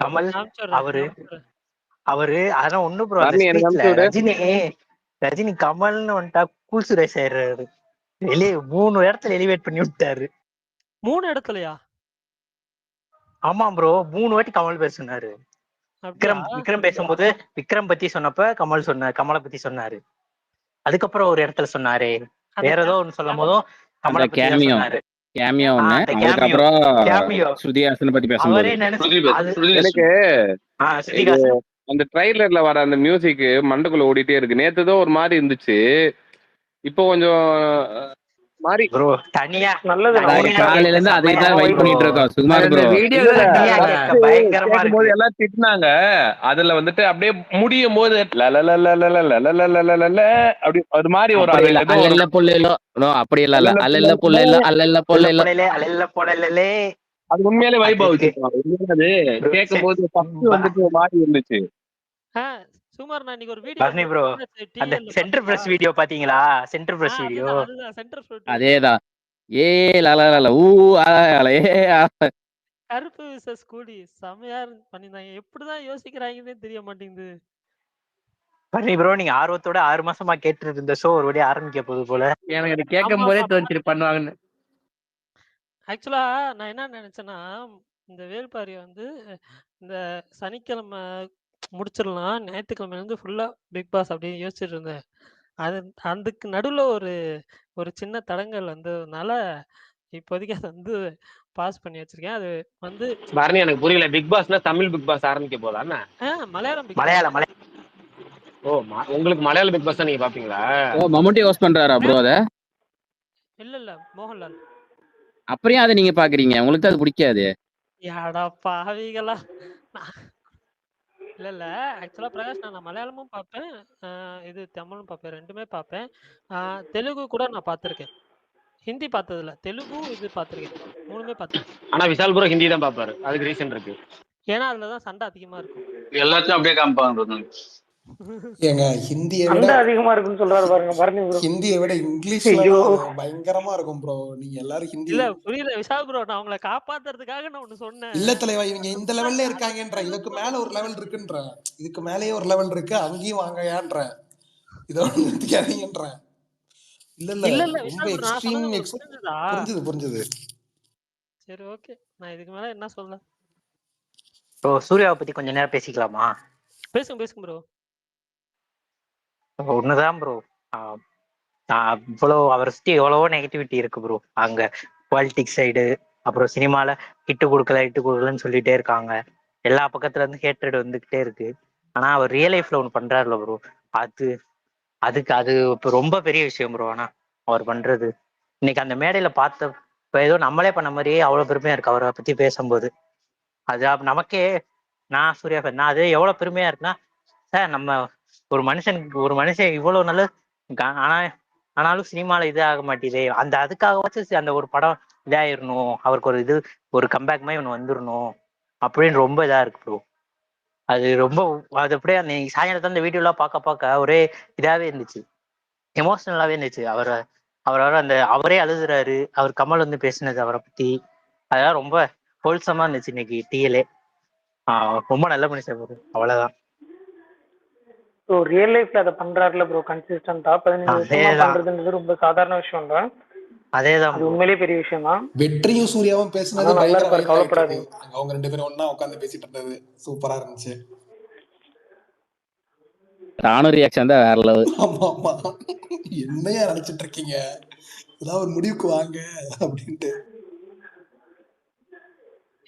கமல் அவரு அதான் ஒண்ணு ப்ரோ, ரஜினி கமல்னு வந்துட்டா கூல் சுரேஷ் ஆயிடுறாரு. வெளியே 3 இடத்துல எலிவேட் பண்ணி விட்டாரு. 3 இடத்துலயா? ஆமா ப்ரோ, 3 வாட்டி கமல் பேர் சொன்னாரு. விக்ரம் பேசும்போது விக்ரம் பத்தி சொன்னப்ப கமலை பத்தி சொன்னாரு. அதுக்கப்புறம் ஒரு இடத்துல சொன்னாரு, வேற ஏதோ ஒண்ணு சொல்லும் போதும் கமலை பத்தி சொன்னாரு. அந்த ட்ரைலர்ல வர அந்த மியூசிக் மண்டக்குள்ள ஓடிட்டே இருக்கு. நேத்துதான் ஒரு மாதிரி இருந்துச்சு, இப்போ கொஞ்சம் மாறி ப்ரோ தனியா நல்லது. காலையில இருந்து அதை தான் வெயிட் பண்ணிட்டு இருக்கோம். சுகுமார் ப்ரோ பயங்கரமா இருக்கு. எல்லாம் திட்டினாங்க. அதுல வந்துட்டு அப்படியே முடியும் போது அப்படி ஒரு மாதிரி ஒரு அல்லல்ல புள்ளேலோ அப்படி இல்ல அல்லல்ல புள்ளேலோ அல்லல்ல புள்ளேலோ அது உண்மையிலே வைப் ஆகுது. அது கேட்கும் போது ஃபர்ஸ்ட் வந்துட்டு ஒரு மாதிரி இருந்துச்சு. சுமார் நான் இன்னைக்கு ஒரு வீடியோ ப்ரோ, அந்த சென்டர் பிரஸ் வீடியோ பாத்தீங்களா? சென்டர் பிரஸ் வீடியோ அதேதான். ஏ லலல ஊ ஏ கருப்பு விசஸ் கூடி செமையா பண்ணிருந்தாங்க. எப்படிதான் யோசிக்கிறாங்கன்னே தெரிய மாட்டேங்குது. பரணி ப்ரோ, நீங்க ஆர்வத்தோட 6 மாசமா கேட்டு இருந்த ஷோ ஒரு வழியா ஆரம்பிக்க போகுது போல. எனக்கு கேட்கும் போதே தோணுச்சு பண்ணுவாங்கன்னு. ஆக்சுவலா நான் என்ன நினைச்சேன்னா, இந்த வேல்பாரி வந்து இந்த சனிக்கிழமை முடிச்சிடலாம், ஞாயிற்றுக்கிழமையிலேருந்து ஃபுல்லா பிக் பாஸ் அப்படின்னு யோசிச்சுட்டு இருந்தேன். அதுக்கு நடுவில் ஒரு சின்ன தடங்கள் வந்ததுனால இப்போதைக்கு அதை வந்து பாஸ் பண்ணி வச்சிருக்கேன். அது வந்து பரணி எனக்கு புரியல, பிக் பாஸ்னா தமிழ் பிக் பாஸ் ஆரம்பிக்க போதானே? மலையாளம். ஓ, உங்களுக்கு மலையாள பிக் பாஸ் தான் நீங்க பாப்பீங்களா? மம்முட்டி ஹோஸ்ட் பண்றாரா ப்ரோ? அத இல்ல மோகன்லால். அப்புறம் அதை நீங்க பாக்குறீங்க, உங்களுக்கு அது பிடிக்காது? யாடா பாவிகளா. இல்ல ஆக்சுவலா பிரகாஷ், நான் மலையாளமும் பார்ப்பேன், இது தமிழும் பார்ப்பேன், ரெண்டுமே பார்ப்பேன். தெலுங்கு கூட நான் பார்த்துருக்கேன். ஹிந்தி பார்த்ததில்ல, தெலுங்கு இது பார்த்துருக்கேன், 3மே பார்த்துருக்கேன். ஆனா விஷால் ப்ரோ ஹிந்தி தான் பார்ப்பாரு. அதுக்கு ரீசன் இருக்கு. ஏன்னா அதுலதான் சண்டை அதிகமா இருக்கும். எல்லாத்தையும் அப்படியே காமிப்பாங்க. ஏங்க ஹிந்தியை விட அதிகமா இருக்குன்னு சொல்றாரு பாருங்க பரணி ப்ரோ. ஹிந்தியை விட இங்கிலீஷ்ல பயங்கரமா இருக்கும் ப்ரோ. நீங்க எல்லாரும் ஹிந்தி இல்ல புரியல விஷால் ப்ரோ, நான் உங்களை காப்பாத்துறதுக்காக நான் ஒண்ணு சொன்னேன். இல்ல தலைவா, இவங்க இந்த லெவல்ல இருக்காங்கன்ற, இதுக்கு மேல ஒரு லெவல் இருக்குன்ற, இதுக்கு மேலேயே ஒரு லெவல் இருக்கு, அங்கேயும் வாங்கயான்ற, இதோட நிறுத்திக்காதீங்கன்ற. இல்ல ரொம்ப எக்ஸ்ட்ரீம். புரிஞ்சது. சரி ஓகே, நான் இதுக்கு மேல என்ன சொல்ல. ப்ரோ சூர்யாவை பத்தி கொஞ்ச நேரம் பேசிக்கலாமா? பேசுங்க ப்ரோ. ஒண்ணுதான் ப்ரோ, இவ்வளவு அவரை சுத்தி எவ்வளவோ நெகட்டிவிட்டி இருக்கு ப்ரோ. அங்க பாலிடிக்ஸ் சைடு, அப்புறம் சினிமால ஹிட்டு கொடுக்கலன்னு சொல்லிட்டே இருக்காங்க. எல்லா பக்கத்துல இருந்து ஹேட்ரட் வந்துகிட்டே இருக்கு. ஆனா அவர் ரியல் லைஃப்ல ஒண்ணு பண்றாருல ப்ரோ, அது இப்ப ரொம்ப பெரிய விஷயம் ப்ரோ. ஆனா அவர் பண்றது இன்னைக்கு அந்த மேடையில இப்ப ஏதோ நம்மளே பண்ண மாதிரியே அவ்வளவு பெருமையா இருக்கு அவரை பத்தி பேசும்போது. அது நமக்கே, நான் சூர்யா நான் அது எவ்வளவு பெருமையா இருக்குன்னா, சார் நம்ம ஒரு மனுஷன் இவ்வளவு நல்ல, ஆனா ஆனாலும் சினிமால இது ஆக மாட்டேதே. அதுக்காகவாச்சும் அந்த ஒரு படம் இதாயிரணும், அவருக்கு ஒரு கம்பேக் மாதிரி ஒன்று வந்துடணும் அப்படின்னு ரொம்ப இதா இருக்கு ப்ரோ. அது ரொம்ப அது அப்படியே அந்த சாயங்காலத்தை அந்த வீடியோலாம் பார்க்க ஒரே இதாவே இருந்துச்சு, எமோஷனலாவே இருந்துச்சு. அவரே அழுகுறாரு, அவர் கமல் வந்து பேசினது அவரை பத்தி, அதெல்லாம் ரொம்ப ஹோல்சமா இருந்துச்சு இன்னைக்கு டிஎல்ஏ. ரொம்ப நல்ல மனுஷன் ப்ரோ, அவ்வளவுதான். ஸோ ரியல் லைஃப்ல அதை பண்றாருல ப்ரோ கன்சிஸ்டன்டா 15 வருஷமா பண்றதுன்றது ரொம்ப சாதாரண விஷயம் தான். அதேதான் அது உண்மையிலேயே பெரிய விஷயம் தான். வெற்றியும் சூர்யாவும் பேசுனது நல்லா பயங்கர இருப்பாரு, வைரல் ஆயிட்டு இருக்கு. கவலைப்படாதீங்க. அவங்க 2 பேரும் ஒண்ணா உட்காந்து பேசிட்டு இருந்தது சூப்பரா இருந்துச்சு. ராணுவ ரியாக்ஷன் தான் வேற லெவல். ஆமா ஆமா, என்னையா நினைச்சிட்டு இருக்கீங்க, ஏதாவது ஒரு முடிவுக்கு வாங்க அப்படின்ட்டு.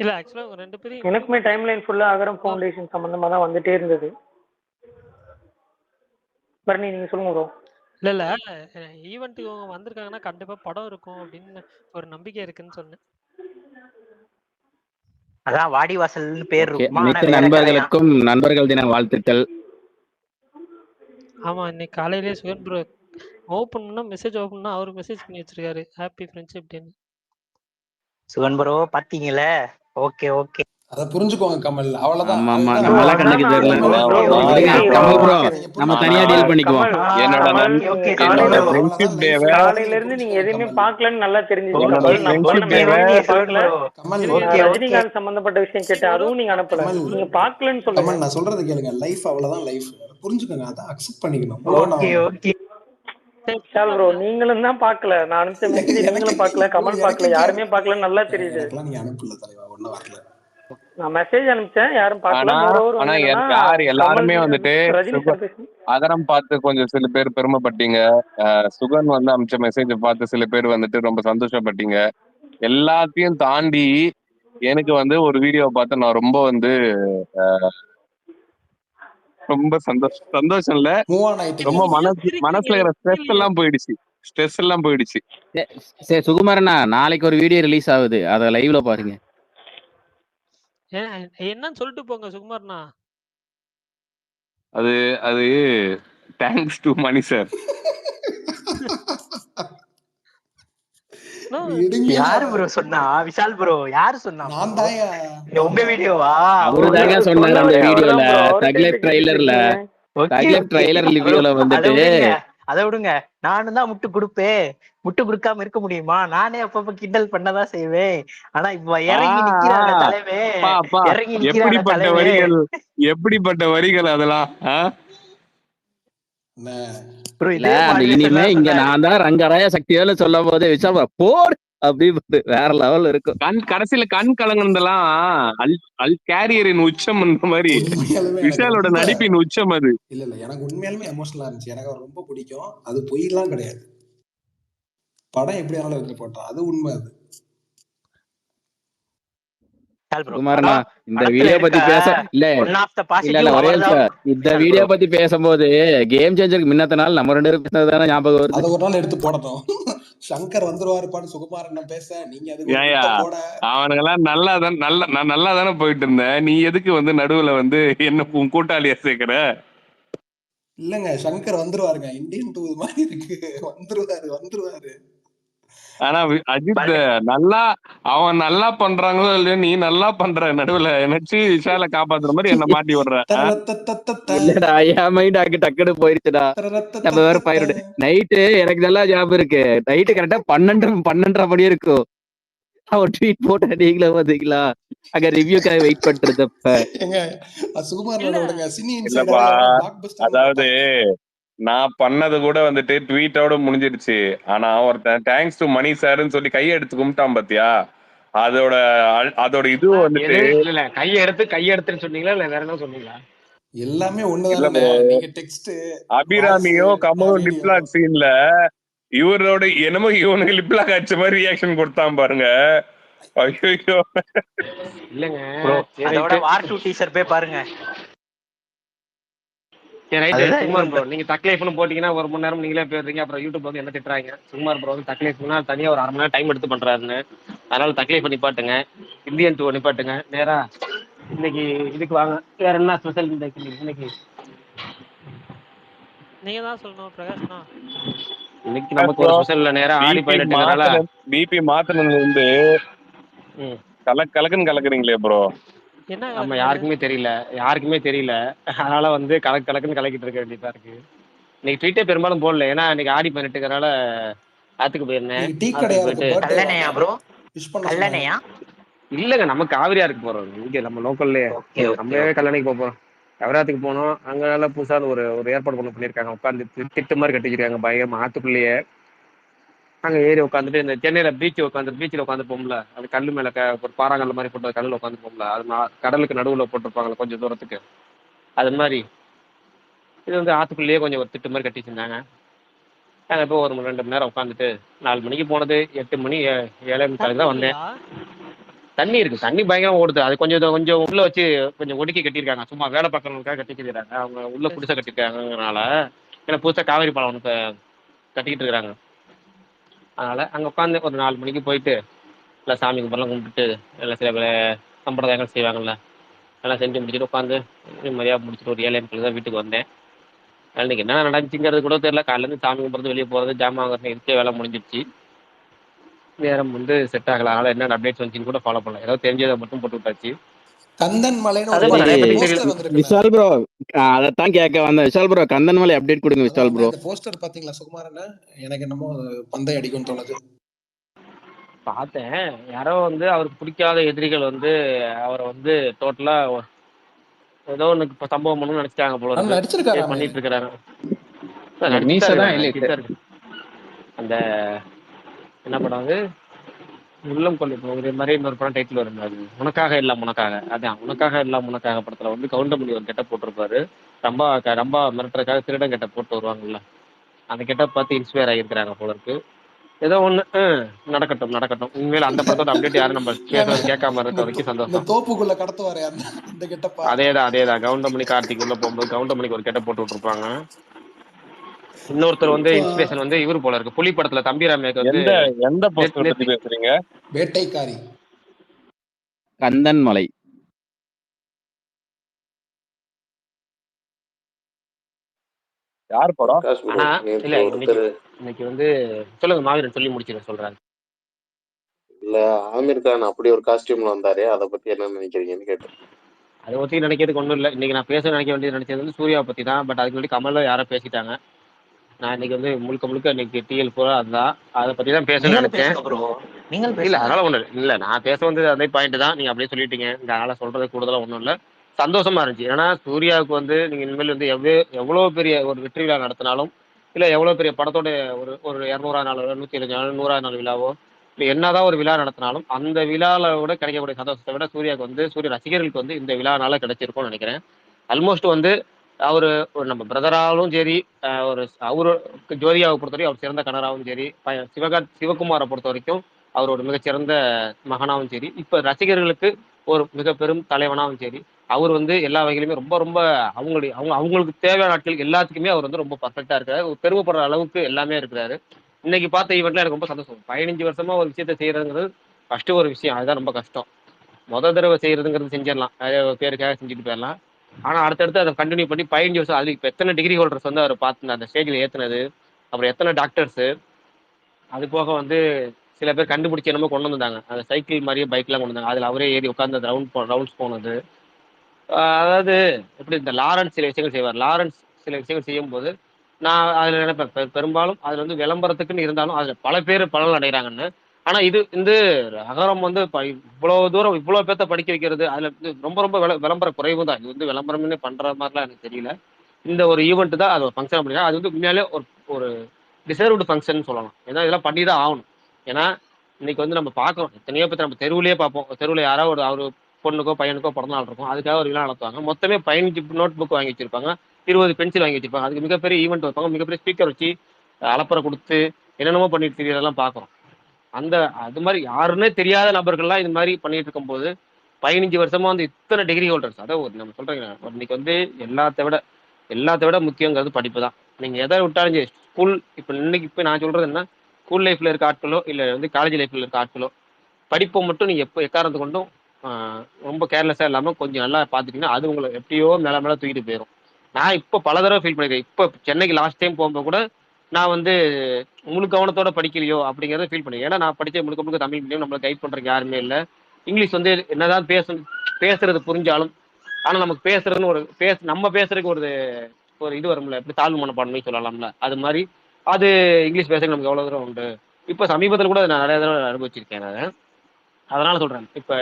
இல்ல ஆக்சுவலா அவங்க 2 பேரும் எனக்குமே டைம் லைன் ஃபுல்லா அகரம் ஃபவுண்டேஷன் சம்பந்தமா தான் வந்துட்டே இருந்தது. பரணி நீங்க சொல்லுங்க ப்ரோ. இல்ல ஈவெண்ட்டுக்கு அவங்க வந்திருக்காங்கன்னா கண்டிப்பா படம் இருக்கும் அப்படின்னு ஒரு நம்பிக்கை இருக்குன்னு சொன்னேன். அதான் வாடி வாசல்னு பேர் இருக்கும். அனைத்து நண்பர்களுக்கும் நண்பர்கள் தின வாழ்த்துக்கள். ஆமா, இன்னைக்கு காலையிலேயே சுகன் ப்ரோ ஓபன் பண்ணா மெசேஜ் ஓபன் பண்ணா அவரு மெசேஜ் பண்ணி வச்சிருக்காரு, ஹாப்பி ஃப்ரெண்ட்ஷிப் அப்படின்னு. சுகன் ப்ரோ பாத்தீங்களே, ஓகே ஓகே, அத புரிஞ்சுக்கோங்க கமல், அவ்வளவுதான். ஆமா ஆமா, நம்மள கண்ணுக்கு தெரியல. கமல் ப்ரோ நம்ம தனியா டீல் பண்ணிக்குவோம். என்னோட ஃப்ரெண்ட்ஷிப் டேவை காலையில இருந்து நீங்க எதையுமே பார்க்கலன்னு நல்லா தெரிஞ்சுச்சு. ரஜினிகாந்த் சம்பந்தப்பட்ட விஷயம் கேட்டு அதுவும் நீங்க அனுப்பல, நீங்க பார்க்கலன்னு சொல்லுங்க. நான் சொல்றது கேளுங்க, லைஃப் அவ்வளவுதான், லைஃப் புரிஞ்சுக்கோங்க, அத அக்செப்ட் பண்ணிக்கணும். ஓகே ஓகே ப்ரோ நீங்களும் தான் பார்க்கல, நான் அனுப்பிச்ச மெசேஜ் நீங்களும் பார்க்கல, கமல் பார்க்கல, யாருமே பார்க்கலன்னு நல்லா தெரியுது. நீங்க அனுப்பல தலைவா, ஒண்ணும் வரல. நான் மெசேஜ் அனுப்பிச்சேன், யாரும் பார்க்கல. ஆனா எல்லாருமே வந்துட்டு அகரம் பார்த்து கொஞ்சம் சில பேர் பெருமைப்பட்டீங்க. சுகன் வந்து அனுப்பிச்ச மெசேஜ் பார்த்து சில பேர் வந்துட்டு ரொம்ப சந்தோஷப்பட்டீங்க. எல்லாத்தையும் தாண்டி எனக்கு வந்து ஒரு வீடியோ பார்த்து நான் ரொம்ப வந்து ரொம்ப சந்தோஷம் இல்ல, ரொம்ப மனசுல இருக்கிற ஸ்ட்ரெஸ் எல்லாம் போயிடுச்சு. சரி சுகுமாரண்ணா, நாளைக்கு ஒரு வீடியோ ரிலீஸ் ஆகுது, அத லைவ்ல பாருங்க. என்னன்னு சொல்லிட்டு போங்க சுகுமார்ண்ணா. அது தேங்க்ஸ் டு மணி சார். யாரு ப்ரோ சொன்னா? விஷால் ப்ரோ யாரு சொன்னா? நான் தாயா. உங்க வீடியோவா? அவருதாங்க சொன்னாரு அந்த வீடியோல, தக்லைஃப் ட்ரைலர்ல ரிவ்யூல வந்துட்டு. அதை விடுங்க, நானும் தான் முட்டு கொடுக்காம இருக்க முடியுமா? நானே அப்பப்ப கிண்டல் பண்ணதான் செய்வேன். ஆனா இப்ப இறங்கி நிக்கிறாங்க தலைவே, இறங்கி எப்படிப்பட்ட வரிகள், எப்படிப்பட்ட வரிகள் அதெல்லாம். இனிமே இங்க நான் தான் ரங்கராய சக்தியால சொல்லும் போது விஷால் போர் அப்படி வேற லெவல் இருக்கும். கடைசியில கண் கலங்குனதெல்லாம் அல் கேரியரின் உச்சம் மாதிரி, விஷாலோட நடிப்பின் உச்சம் அது. இல்ல எனக்கு உண்மையாலுமே எமோஷனலா இருந்துச்சு, எனக்கு அவர் ரொம்ப பிடிக்கும், அது பொய்லாம் கிடையாது. படம் எப்படி ஆனாலும் எடுத்து போட்டான், அது உண்மை. அது குமாரண்ணா இந்த வீடியோ பத்தி பேச இல்ல ஒரே நிமிஷம், இந்த வீடியோ பத்தி பேசும்போது கேம் சேஞ்சருக்கு முன்னத்த நாள் நம்ம 2 பேரும் பேசுனதுதானே ஞாபகம் வருது. அதை ஒரு நாள் எடுத்து போடணும். சங்கர் வந்துருவாருப்பான்னு சுகுமாரன் பேச, நீங்க அவனுங்கெல்லாம் நல்லா தானே போயிட்டு இருந்தேன், நீ எதுக்கு வந்து நடுவுல வந்து என்ன கூட்டாளியா சேர்க்கிற? இல்லங்க சங்கர் வந்துருவாருங்க, இந்தியன் 2 மாதிரி இருக்கு, வந்துருவாரு. ஆனா அஜித் அவன் நல்லா பண்றாங்களோ இல்லையோ, நீ நல்லா பண்ற, நடுவுல நினைச்சு விஷால காப்பாத்துற மாதிரி என்ன மாட்டி விடுற. டக்குனு போயிருச்சுடா. நம்ம வேற பயிரோட நைட்டு எனக்கு நல்லா ஞாபகம் இருக்கு, நைட்டு கரெக்டா 12:30 மணி இருக்கும். அவன் ட்வீட் போட்ட நீங்களே பாத்தீங்களா? அங்க ரிவ்யூக்காக வெயிட் பண்றதப்ப. அதாவது நான் பண்ணது கூட வந்துட்டு ட்வீட்டோட முடிஞ்சிருச்சு. ஆனா ஒருத்தன் தேங்க்ஸ் டு மணி சார்ன்னு சொல்லி கையை எடுத்து கும்பிட்டான் பாத்தியா, அதோட இது வந்துட்டு இல்ல கையெடுத்துன்னு சொன்னீங்களா இல்ல வேற என்ன சொன்னீங்களா? எல்லாமே ஒண்ணுதானே. நீங்க டெக்ஸ்ட் அபிராமியோ கமலும் லிப்லாக் சீன்ல இவரோட என்னமோ இவனுக்கு லிப்லாக் அடிச்ச மாதிரி ரியாக்ஷன் கொடுத்தான் பாருங்க. ஐயோ இல்லங்க அதோட வார் 2 டீசர் போய் பாருங்க. சுகுமார் ப்ரோ நீங்க தக்லைஃப்னு போட்டீங்கன்னா 1 மணி நேரம் நீங்களே போயிடுறீங்க, அப்புறம் யூடியூப் வந்து என்ன திட்டுறாங்க, சுகுமார் ப்ரோ வந்து தக்லைஃப்னா தனியா ஒரு 1/2 மணி நேரம் டைம் எடுத்து பண்றாருன்னு. அதனால தக்லைஃப் நிப்பாட்டுங்க, இந்தியன் 2 நிப்பாட்டுங்க, நேரா இன்னைக்கு இதுக்கு வாங்க. வேற என்ன ஸ்பெஷல் இன்னைக்கு? நீங்க தான் சொல்லணும் பிரகாஷ்ண்ணா. இன்னைக்கு நமக்கு ஒரு ஸ்பெஷல் இல்ல, நேரா ஆடி பிபி 18ங்கறனால மாத்தின பிபி மாத்தினதுல இருந்து ம். கலக்குன்னு கலக்குறீங்களே ப்ரோ. என்ன நம்ம கலக்குறது? யாருக்குமே தெரியல. அதனால வந்து கலக்குன்னு கலக்கிட்டு இருக்க வேண்டியதா இருக்கு. இன்னைக்கு ட்வீட்டே பெரும்பாலும் போடல. ஏன்னா இன்னைக்கு ஆடி 18ங்கறனால ஆத்துக்கு போயிருந்தேன். இன்னைக்கு டீ ஆத்துக்கு கடையாருக்கு போயிட்டு பர்த்டே கல்லணையா ப்ரோ? விஷ் பண்ண சொன்னாங்க. கல்லணையா? இல்லங்க நம்ம காவிரியா இருக்கு போறோம். இங்க நம்ம லோக்கல்லே ஓகே ஓகே நம்மளே ஓகே. கல்லணைக்கு போறோம். கவராத்துக்கு போனோம். அங்க நல்லா புதுசா ஒரு ஏற்பாடு பண்ணிருக்காங்க. உட்காந்து திட்டு மாதிரி கட்டி வச்சிருக்காங்க பயங்கரமா ஆத்துக்குள்ளேயே. அங்க ஏறி உட்காந்துட்டு இந்த சென்னையில பீச்சில் உட்காந்து போம்ல, அது கல்லு மேல ஒரு பாறாங்கல்ல மாதிரி போட்டு கல்லுல உட்காந்து போம்ல, அது கடலுக்கு நடுவுல போட்டிருப்பாங்கல்ல கொஞ்சம் தூரத்துக்கு, அது மாதிரி இது வந்து ஆத்துக்குள்ளேயே கொஞ்சம் ஒரு திட்டு மாதிரி கட்டி வச்சிருந்தாங்க. நாங்கள் இப்போ ஒரு 2 மணி நேரம் உட்காந்துட்டு 4 மணிக்கு போனது 8 மணி 7:45 தான் வந்தேன். தண்ணி இருக்கு, தண்ணி பயங்கரம் ஓடுது. அது கொஞ்சம் உள்ள வச்சு கொஞ்சம் ஒடுக்கி கட்டியிருக்காங்க. சும்மா வேலை பார்க்கறவங்களுக்காக கட்டி வச்சிருக்காங்க. அவங்க உள்ள புதுசாக கட்டிருக்காங்கனால, ஏன்னா புதுசாக காவேரி பாலம் ஒன்று கட்டிக்கிட்டு இருக்கிறாங்க. அதனால அங்கே உட்காந்து ஒரு 4 மணிக்கு போயிட்டு எல்லாம் சாமி கும்பிட்லாம் கும்பிட்டுட்டு எல்லாம் சில சம்பிரதாயங்கள் செய்வாங்கள்ல, எல்லாம் செஞ்சு முடிச்சுட்டு உட்காந்து நிம்மதியாக முடிச்சுட்டு ஒரு 7:30 தான் வீட்டுக்கு வந்தேன். அன்றைக்கி என்ன நடந்துச்சுங்கிறது கூட தெரியல. காலையிலேருந்து சாமி கும்பிட்றது, வெளியே போகிறது, ஜாமான் வாங்குறது, இதுக்கே வேலை முடிஞ்சிடுச்சு. நேரம் வந்து செட் ஆகலை. அதனால் என்னென்ன அப்டேட்ஸ் வந்துச்சுன்னு கூட ஃபாலோ பண்ணல. ஏதோ தெரிஞ்சதை மட்டும் போட்டு விட்டாச்சு. கந்தன் மலைன்னு அதே ஒரு மாதிரி நிறைய பேர் போஸ்டர் வந்திருக்குல்ல, விஷால் ப்ரோ, அதைத்தான் கேட்க வந்தேன். விஷால் ப்ரோ, கந்தன் மலை அப்டேட் கொடுங்க விஷால் அதான் ப்ரோ. இந்த போஸ்டர் பாத்தீங்களா சுகுமாரண்ணா? எனக்கு என்னமோ பந்தை அடிக்கும்னு தோணுது. பார்த்தேன். யாரோ வந்து அவருக்கு பிடிக்காத எதிரிகள் வந்து அவரை வந்து டோட்டலாக ஏதோ ஒன்று இப்போ சம்பவம் பண்ணணும்னு நினச்சிட்டாங்க போல இருக்கு. நடிச்சிருக்காராமே. பண்ணிட்டு இருக்கிறாங்க. இந்த மீசை தான் elite. நடிச்சுட்டா இருக்கு. அந்த என்ன படம் அது, உள்ளம் கொள்ளை போகிற மாதிரி இன்னொரு படம் டைட்டில் வரும். அது உனக்காக எல்லாம் உனக்காக, அதான் உனக்காக எல்லாம் உனக்காக படத்துல வந்து கவுண்டமணி ஒரு கெட்ட போட்டிருப்பாரு. ரொம்ப மிரட்டுறதுக்காக திருடன் கெட்ட போட்டு வருவாங்கல்ல, அந்த கெட்ட பார்த்து இன்ஸ்பயர் ஆகியிருக்கிறாங்க போல இருக்கு. ஏதோ ஒன்று நடக்கட்டும். உண்மையில அந்த படத்தோட அப்டேட் யாரும் நம்ம பேசுறது கேட்காம இருக்க வரைக்கும் இந்த சந்தோஷம். தோப்புக்குள்ள கடத்துவாரே அந்த கெட்டப்பா. அதேதான் கவுண்டமணி கார்த்திக் உள்ள போகும்போது கவுண்டமணிக்கு ஒரு கெட்ட போட்டு விட்டுருப்பாங்க. இன்னொருத்தர் வந்து இன்ஸ்பிரேஷன் வந்து இவரு போல இருக்கு, புலி படத்துல தம்பி ராமையாக்கு வந்து எந்த போஸ்டர் பத்தி பேசுறீங்க? வேட்டைக்காரி கந்தன் மலை. யார் படம்? ஆனா இல்ல இன்னைக்கு வந்து சொல்லுங்க மாவீரன் சொல்லி முடிச்சிருக்கேன் சொல்றாங்க. இல்ல ஆமீர் கான் அப்படி ஒரு காஸ்டியூம்ல வந்தாரு, அதை பத்தி என்ன நினைக்கிறீங்கன்னு கேட்டேன். அதை பத்தி நினைக்கிறதுக்கு ஒன்றும் இல்லை. இன்னைக்கு நான் நினைக்க வேண்டியது நினைச்சது வந்து சூர்யாவை பத்தி தான். பட் அதுக்கு முன்னாடி கமல்ல யாரோ பேசிட்டாங்க. நான் இன்னைக்கு வந்து முழுக்க இன்னைக்கு டிஎல் பூரா அதுதான், அதை பத்தி தான் பேசணும்னு நினைச்சேன். இல்ல அதனால ஒண்ணு இல்ல, நான் பேச வந்து அதே பாயிண்ட் தான். நீங்க அப்படியே சொல்லிட்டீங்க, அதனால சொல்றது கூடுதலா ஒன்றும் இல்லை. சந்தோஷமா இருந்துச்சு. ஏன்னா சூர்யாவுக்கு வந்து நீங்க இனிமேல் வந்து எவ்வளவு பெரிய ஒரு வெற்றி விழா நடத்தினாலும், இல்ல எவ்வளவு பெரிய படத்தோட ஒரு 200ஆவது நாள் 175 நாள் 100ஆவது நாள் விழாவோ இல்லை என்னதான் ஒரு விழா நடத்தினாலும், அந்த விழால கூட கிடைக்கக்கூடிய சந்தோஷத்தை விட சூர்யாவுக்கு வந்து சூரிய ரசிகர்களுக்கு வந்து இந்த விழானால கிடைச்சிருக்கும்னு நினைக்கிறேன். ஆல்மோஸ்ட் வந்து அவரு ஒரு நம்ம பிரதராலும் சரி, ஒரு அவரு ஜோதியாவை பொறுத்த வரைக்கும் அவர் சிறந்த கணவராகவும் சரி, சிவகுமாரை பொறுத்த வரைக்கும் அவர் ஒரு மிகச்சிறந்த மகனாகவும் சரி, இப்ப ரசிகர்களுக்கு ஒரு மிக பெரும் தலைவனாகவும் சரி, அவர் வந்து எல்லா வகையிலுமே ரொம்ப ரொம்ப அவங்களுக்கு தேவையான நாட்கள் எல்லாத்துக்குமே அவர் வந்து ரொம்ப பர்ஃபெக்டா இருக்காரு. ஒரு பெருமைப்படுற அளவுக்கு எல்லாமே இருக்கிறாரு. இன்னைக்கு பார்த்த ஈவெண்ட்ல எனக்கு ரொம்ப சந்தோஷம். 15 வருஷமா ஒரு விஷயத்த செய்யறதுங்கிறது ஃபர்ஸ்ட் ஒரு விஷயம், அதுதான் ரொம்ப கஷ்டம். தடவை செய்யறதுங்கிறது செஞ்சிடலாம், பேருக்காக செஞ்சுட்டு போயிடலாம். ஆனா அடுத்தடுத்து அதை கண்டினியூ பண்ணி 15 வருஷம், அது இப்போ எத்தனை டிகிரி ஹோல்டர்ஸ் வந்து அவர் பார்த்து அந்த ஸ்டேஜில் ஏத்துனது, அப்புறம் எத்தனை டாக்டர்ஸ், அது போக வந்து சில பேர் கண்டுபிடிச்சி என்னமோ கொண்டு வந்தாங்க, அந்த சைக்கிள் மாதிரியே பைக்லாம் கொண்டு வந்தாங்க, அதில் அவரே ஏறி உட்காந்து அந்த ரவுண்ட்ஸ் போனது. அதாவது எப்படி இந்த லாரன்ஸ் சில விஷயங்கள் செய்வார். லாரன்ஸ் சில விஷயங்கள் செய்யும்போது நான் அதில் நினைப்பேன், பெரும்பாலும் அதில் வந்து விளம்பரத்துக்குன்னு இருந்தாலும் அதில் பல பேர் பலன் அடைகிறாங்கன்னு. ஆனால் இது வந்து அகரம் வந்து இவ்வளோ தூரம் இவ்வளோ பேர்த்த படிக்க வைக்கிறது, அதில் ரொம்ப ரொம்ப விளம்பர குறைவு தான். இது வந்து விளம்பரம்னு பண்ணுற மாதிரிலாம் எனக்கு தெரியல. இந்த ஒரு ஈவெண்ட் தான், அது ஒரு ஃபங்க்ஷன் அப்படின்னா அது வந்து உண்மையாலே ஒரு டிசர்வ்டு ஃபங்க்ஷன் சொல்லலாம். ஏன்னா இதெல்லாம் பண்ணி தான் ஆகணும். ஏன்னா இன்னைக்கு வந்து நம்ம பார்க்குறோம், எத்தனையோ பேர் நம்ம தெருவிலேயே பார்ப்போம். தெருவில் யாராவது அவர் பொண்ணுக்கோ பையனுக்கோ பிறந்த நாள் இருக்கும், அதுக்காக ஒரு விழா நடத்துவாங்க. மொத்தமே 15 நோட் புக் வாங்கி வச்சிருப்பாங்க, 20 பென்சில் வாங்கி வச்சிருப்பாங்க. அதுக்கு மிகப்பெரிய ஈவெண்ட் வைப்பாங்க, மிகப்பெரிய ஸ்பீக்கர் வச்சு அலப்பறை கொடுத்து என்னென்னமோ பண்ணிட்டு தெரியறதெல்லாம் பார்க்குறோம். அது மாதிரி யாருன்னே தெரியாத நபர்கள்லாம் இது மாதிரி பண்ணிட்டு இருக்கும்போது 15 வருஷமா வந்து இத்தனை டிகிரி ஹோல்டர்ஸ், அதாவது நம்ம சொல்றேங்க, இன்னைக்கு வந்து எல்லாத்த விட முக்கியங்கிறது படிப்பு தான். நீங்க எதை விட்டாலும் சரி, ஸ்கூல் இப்போ நான் சொல்றது என்ன, ஸ்கூல் லைஃப்ல இருக்க ஆட்களோ இல்லை வந்து காலேஜ் லைஃப்ல இருக்க ஆட்களோ, படிப்பை மட்டும் நீங்க எப்போ எக்காரணத்து கொண்டும் ரொம்ப கேர்லெஸ்ஸாக இல்லாமல் கொஞ்சம் நல்லா பார்த்துட்டீங்கன்னா அது உங்களை எப்படியோ மேலே தூக்கிட்டு போயிடும். நான் இப்போ பல தடவை ஃபீல் பண்ணியிருக்கேன். இப்போ சென்னைக்கு லாஸ்ட் டைம் போகும்போது கூட நான் வந்து முழு கவனத்தோட படிக்கலையோ அப்படிங்கிறத ஃபீல் பண்ணி. ஏன்னா நான் படிச்ச முழுக்க முழுக்க தமிழ் மீடியம், நம்மளை கைட் பண்றதுக்கு யாருமே இல்லை. இங்கிலீஷ் வந்து என்னதான் பேசுறது புரிஞ்சாலும், ஆனா நமக்கு பேசுறதுன்னு ஒரு நம்ம பேசுறதுக்கு ஒரு ஒரு இது வரும்ல, எப்படி தாழ்வு மனப்பான்மை சொல்லலாம்ல, அது மாதிரி அது இங்கிலீஷ் பேசுறது நமக்கு எவ்வளவு தூரம் உண்டு. இப்ப சமீபத்தில் கூட நான் நிறைய தடவை அனுபவிச்சிருக்கேன் நான். அதனால சொல்றேன், இப்ப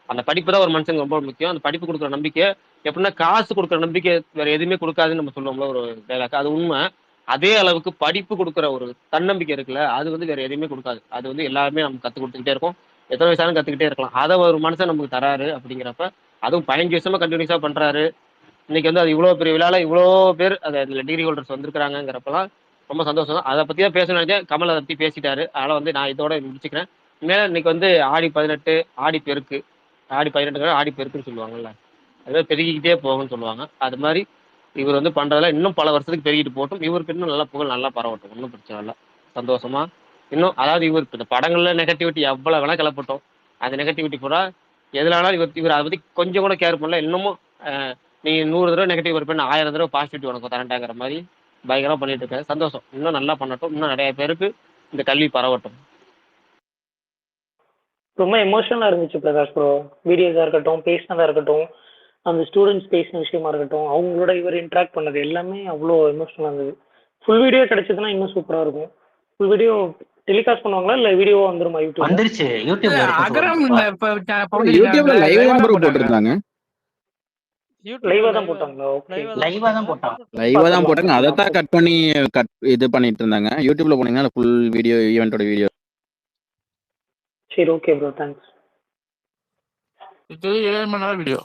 அந்த படிப்பு தான் ஒரு மனுஷனுக்கு ரொம்ப முக்கியம். அந்த படிப்பு கொடுக்குற நம்பிக்கை எப்படின்னா, காசு கொடுக்குற நம்பிக்கை வேற எதுவுமே கொடுக்காதுன்னு நம்ம சொல்லுவோம்ல ஒரு டைலாக், அது உண்மை. அதே அளவுக்கு படிப்பு கொடுக்குற ஒரு தன்னம்பிக்கை இருக்குல்ல, அது வந்து வேற எதுவுமே கொடுக்காது. அது வந்து எல்லாருமே நம்ம கற்றுக் கொடுத்துக்கிட்டே இருக்கோம். எத்தனை வயசாலும் கற்றுக்கிட்டே இருக்கலாம். அதை ஒரு மனுஷன் நமக்கு தராரு அப்படிங்கிறப்ப, அதுவும் 15 வருஷமா கண்டினியூஸா பண்றாரு. இன்னைக்கு வந்து அது இவ்வளோ பெரிய விழால இவ்வளோ பேர் அதில் டிகிரி ஹோல்டர்ஸ் வந்திருக்கிறாங்கிறப்பெல்லாம் ரொம்ப சந்தோஷம் தான். அதை பற்றி தான் பேசணும்னு நினைச்சேன். கமல் அதை பற்றி பேசிட்டாரு. அதனால் வந்து நான் இதோட முடிச்சுக்கிறேன். மேலே இன்னைக்கு வந்து ஆடி 18 ஆடி பெருக்கு, ஆடி 18 ஆடி பெருக்குன்னு சொல்லுவாங்கல்ல, அது பெருகிக்கிட்டே போகும்னு சொல்லுவாங்க. அது மாதிரி இவர் வந்து பண்றதுல இன்னும் பல வருஷத்துக்கு பெருகிட்டு போட்டும். இவருக்கு இன்னும் நல்லா புகழ் நல்லா பரவட்டும். ஒன்றும் பிரச்சனை இல்லை. சந்தோஷமா இன்னும், அதாவது இவர் இந்த படங்கள்ல நெகட்டிவிட்டி எவ்வளவு வேணா கிளப்பட்டும், அந்த நெகட்டிவிட்டி பூரா எதுனாலும் இவர் அதை பத்தி கொஞ்சம் கூட கேர் பண்ணல. இன்னமும் நீ 100 தடவை நெகட்டிவ் இருப்பேன், 1000 தடவை பாசிட்டிவ் உனக்கு தரண்டாங்கிற மாதிரி பயங்கரமா பண்ணிட்டு இருக்காரு. சந்தோஷம். இன்னும் நல்லா பண்ணட்டும். இன்னும் நிறைய பேருக்கு இந்த கல்வி பரவட்டும். ரொம்ப எமோஷனலா இருந்துச்சு பிரகாஷ் ப்ரோ. வீடியோஸா இருக்கட்டும், பேசினதா இருக்கட்டும், அந்த ஸ்டூடெண்ட்ஸ் பேசின விஷயமா இருக்கட்டும், அவங்களோட இவர் இன்ட்ராக்ட் பண்ணது எல்லாமே அவ்வளோ எமோஷனலா இருந்தது. ஃபுல் வீடியோ கிடைச்சதுன்னா இன்னும் சூப்பரா இருக்கும். ஃபுல் வீடியோ டெலிகாஸ்ட் பண்ணுவாங்களா இல்ல வீடியோ வந்துருமா யூடியூப்ல? வந்துருச்சு யூடியூப்ல அகரம் யூடியூப்ல லைவ் தான் ப்ரோ போட்டுருந்தாங்க. லைவா தான் போட்டாங்களா? ஓகே, லைவா தான் போட்டான். லைவா தான் போட்டாங்க. அதை தான் கட் பண்ணி இது பண்ணிட்டு இருந்தாங்க. யூடியூப்ல போனீங்கன்னா ஃபுல் வீடியோ, ஈவென்ட்டோட வீடியோ. சரி, ஓகே ப்ரோ, தேங்க்ஸ். இது 7 மணி நேரம் வீடியோ.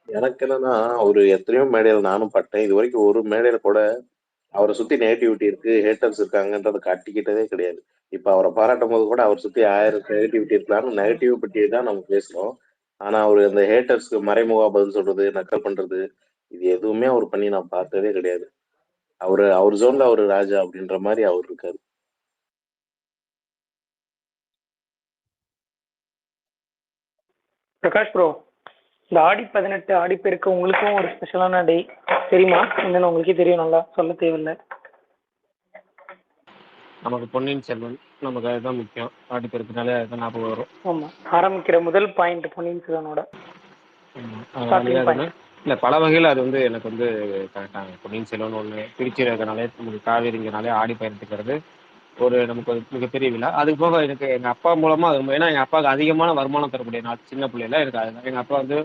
எனக்கு என்னன்னா, ஒரு எத்தனையோ மேடையில நானும் பட்டேன். இது வரைக்கும் ஒரு மேடையில கூட அவரை சுத்தி நெகட்டிவிட்டி இருக்கு, ஹேட்டர்ஸ் இருக்காங்கன்றதை காட்டிக்கிட்டதே கிடையாது. இப்ப அவரை பாராட்டும் போது கூட அவர் சுத்தி 1000 நெகட்டிவிட்டி இருக்கலாம், நெகட்டிவ் பற்றி தான் நம்ம பேசுறோம். ஆனா அவரு அந்த ஹேட்டர்ஸ்க்கு மறைமுகமா பதில் சொல்றது, நக்கல் பண்றது, இது எதுவுமே அவர் பண்ணி நான் பார்த்ததே கிடையாது. அவர் ஜோன்ல அவரு ராஜா அப்படின்ற மாதிரி அவர் இருக்காரு. பிரகாஷ் ப்ரோ, இந்த ஆடி 18 ஆடி பெருக்கு உங்களுக்கும் ஒரு ஸ்பெஷலான டே தெரியுமா? என்னன்னு உங்களுக்கே தெரியும், நல்லா சொல்ல தேவையில்லை. நமக்கு பொன்னியின் செல்வன், நமக்கு அதுதான் முக்கியம். ஆடி பெருக்குனாலே அதுதான் ஞாபகம் வரும். ஆமா, ஆரம்பிக்கிற முதல் பாயிண்ட் பொன்னியின் செல்வனோட அதனாலேயே அது இல்லை, பல வகையில் அது வந்து எனக்கு வந்து கரெக்டாக பொன்னியின் செல்வன் ஒன்று திருச்சியில் இருக்கிறனாலே, நமக்கு காவேரிங்கிறனாலே ஆடி பயணித்துக்கிறது ஒரு நமக்கு ஒரு மிகப்பெரிய விழா. அதுக்கு போக எனக்கு எங்கள் அப்பா மூலமாக அது, ஏன்னா எங்கள் அப்பாவுக்கு அதிகமான வருமானம் தரக்கூடிய நாள் சின்ன பிள்ளையில எனக்கு. அதுதான் எங்கள் அப்பா வந்து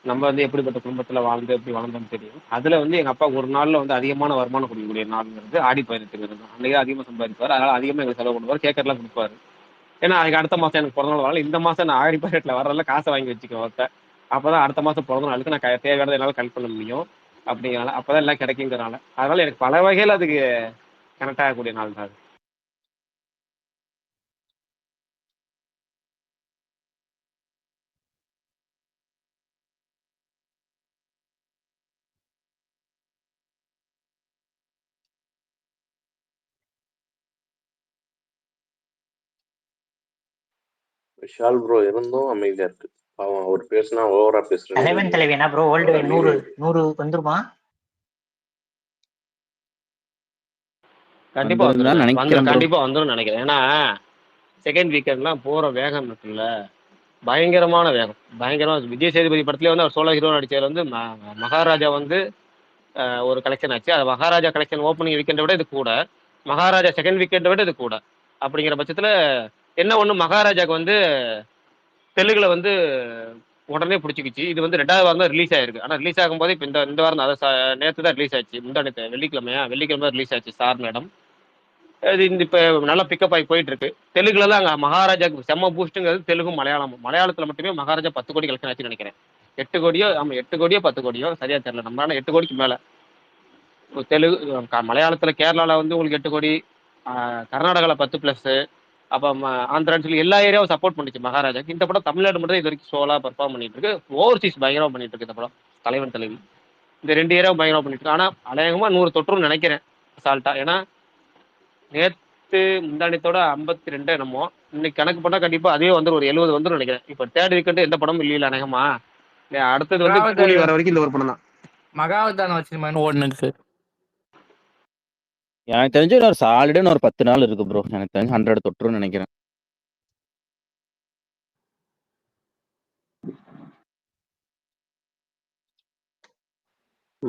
நம்ம வந்து எப்படிப்பட்ட குடும்பத்தில் வாழ்ந்து எப்படி வளர்ந்தோம்னு தெரியும். அதில் வந்து எங்கள் அப்பா ஒரு நாளில் வந்து அதிகமான வருமானம் கொடுக்கக்கூடிய நாள்ங்கிறது ஆடி பயணித்துக்கிறது தான். அன்றைக்கி அதிகமாக சம்பாதிப்பார். அதனால் அதிகமாக எங்களுக்கு செலவு பண்ணுவார், கேட்கறதுலாம் கொடுப்பாரு. ஏன்னா அதுக்கு அடுத்த மாதம் எனக்கு பிறந்தநாள் வரல, இந்த மாதம் நான் ஆடி பதினெட்டில் வரல காசை வாங்கி வச்சுக்குவேன் ஒருத்த. அப்போ தான் அடுத்த மாதம் பிறந்த நாளுக்கு நான் தேவையானதை என்னால் கலெக்ட் பண்ண முடியும். அப்படிங்கிறனால அப்போ தான் எல்லாம் கிடைக்குங்கிறனால, அதனால் எனக்கு பல வகையில் அதுக்கு கனெக்ட் ஆகக்கூடிய நாள் தான் அது. விஷால் ப்ரோ இருந்தும் அமைதியா இருக்கு. பாவம், அவர் பேசினா ஓவரா பேசுறேன். தலைவன் தலைவி என்ன ப்ரோ, வேர்ல்டு 100 வந்துருமா? கண்டிப்பா வந்துடும், கண்டிப்பா வந்துடும் நினைக்கிறேன். ஏன்னா செகண்ட் வீக்கெண்ட்லாம் போற வேகம் இருக்குல்ல, பயங்கரமான வேகம், பயங்கரமா. விஜய் சேதுபதி படத்துல வந்து அவர் சோலோ ஹீரோ நடிச்சதுல வந்து மகாராஜா வந்து ஒரு கலெக்ஷன் ஆச்சு. அது மகாராஜா கலெக்ஷன் ஓப்பனிங் வீக்கெண்டை விட இது கூட, மகாராஜா செகண்ட் வீக்கெண்டை விட இது கூட. அப்படிங்கிற பட்சத்துல என்ன ஒண்ணு, மகாராஜாக்கு வந்து தெலுங்குல வந்து உடனே பிடிச்சிக்கிச்சு. இது வந்து 2வது வாரம் தான் ரிலீஸ் ஆயிருக்கு. ஆனா ரிலீஸ் ஆகும்போது இப்போ இந்த வாரம் தான், நேற்று தான் ரிலீஸ் ஆச்சு, முந்தா நேற்று வெள்ளிக்கிழமை ரிலீஸ் ஆச்சு ஸ்டார் மேடம். இது இந்த இப்போ நல்லா பிக்கப் ஆகி போயிட்டு இருக்கு. தெலுங்குல தான் அங்கே மகாராஜாக்கு செம்ம பூஸ்ட்டுங்கிறது தெலுங்கும் மலையாளமும். மலையாளத்தில் மட்டுமே மகாராஜா 10 கோடி கலெக்ஷன் ஆச்சுன்னு நினைக்கிறேன். 8 கோடியோ, ஆமாம் 8 கோடியோ 10 கோடியோ சரியா தெரியல. நம்மளால 8 கோடிக்கு மேலே. தெலுங்கு மலையாளத்தில் கேரளாவில் வந்து உங்களுக்கு 8 கோடி, கர்நாடகாவில் 10+, அப்போ ஆந்திரான்னு சொல்லி எல்லா ஏரியாவும் சப்போர்ட் பண்ணிச்சு மகாராஜாக்கு. இந்த படம் தமிழ்நாடு மட்டும் இது வரைக்கும் சோலா பெர்ஃபார்ம் பண்ணிட்டு இருக்கு. ஓவர்சீஸ் பயங்கரமாக பண்ணிட்டு இருக்கு இந்த படம். தலைவன் தலைவி இந்த 2 ஏரியாவும் பயங்கரமாக பண்ணிட்டு இருக்கு. ஆனால் அநேகமாக 100 தொற்றுன்னு நினைக்கிறேன் அசால்ட்டா. ஏன்னா நேற்று முந்தானத்தோட 52 என்னமோ, இன்னைக்கு கணக்கு பண்ணால் கண்டிப்பாக அதே வந்து ஒரு 70 வந்துடும் நினைக்கிறேன். இப்போ தேர்ட் வீக்கெண்டு எந்த படமும் இல்லையில அநேகமா. அடுத்தது வந்து கூலி வர வரைக்கும் இந்த ஒரு படம் தான். மகாவதான சினிமான்னு ஓடுனுக்கு. எனக்கு தெரிஞ்சு ஒரு சாலிடான ஒரு 10 நாள் இருக்கு ப்ரோ. எனக்கு தெரிஞ்சு 100 தொற்றுன்னு நினைக்கிறேன்.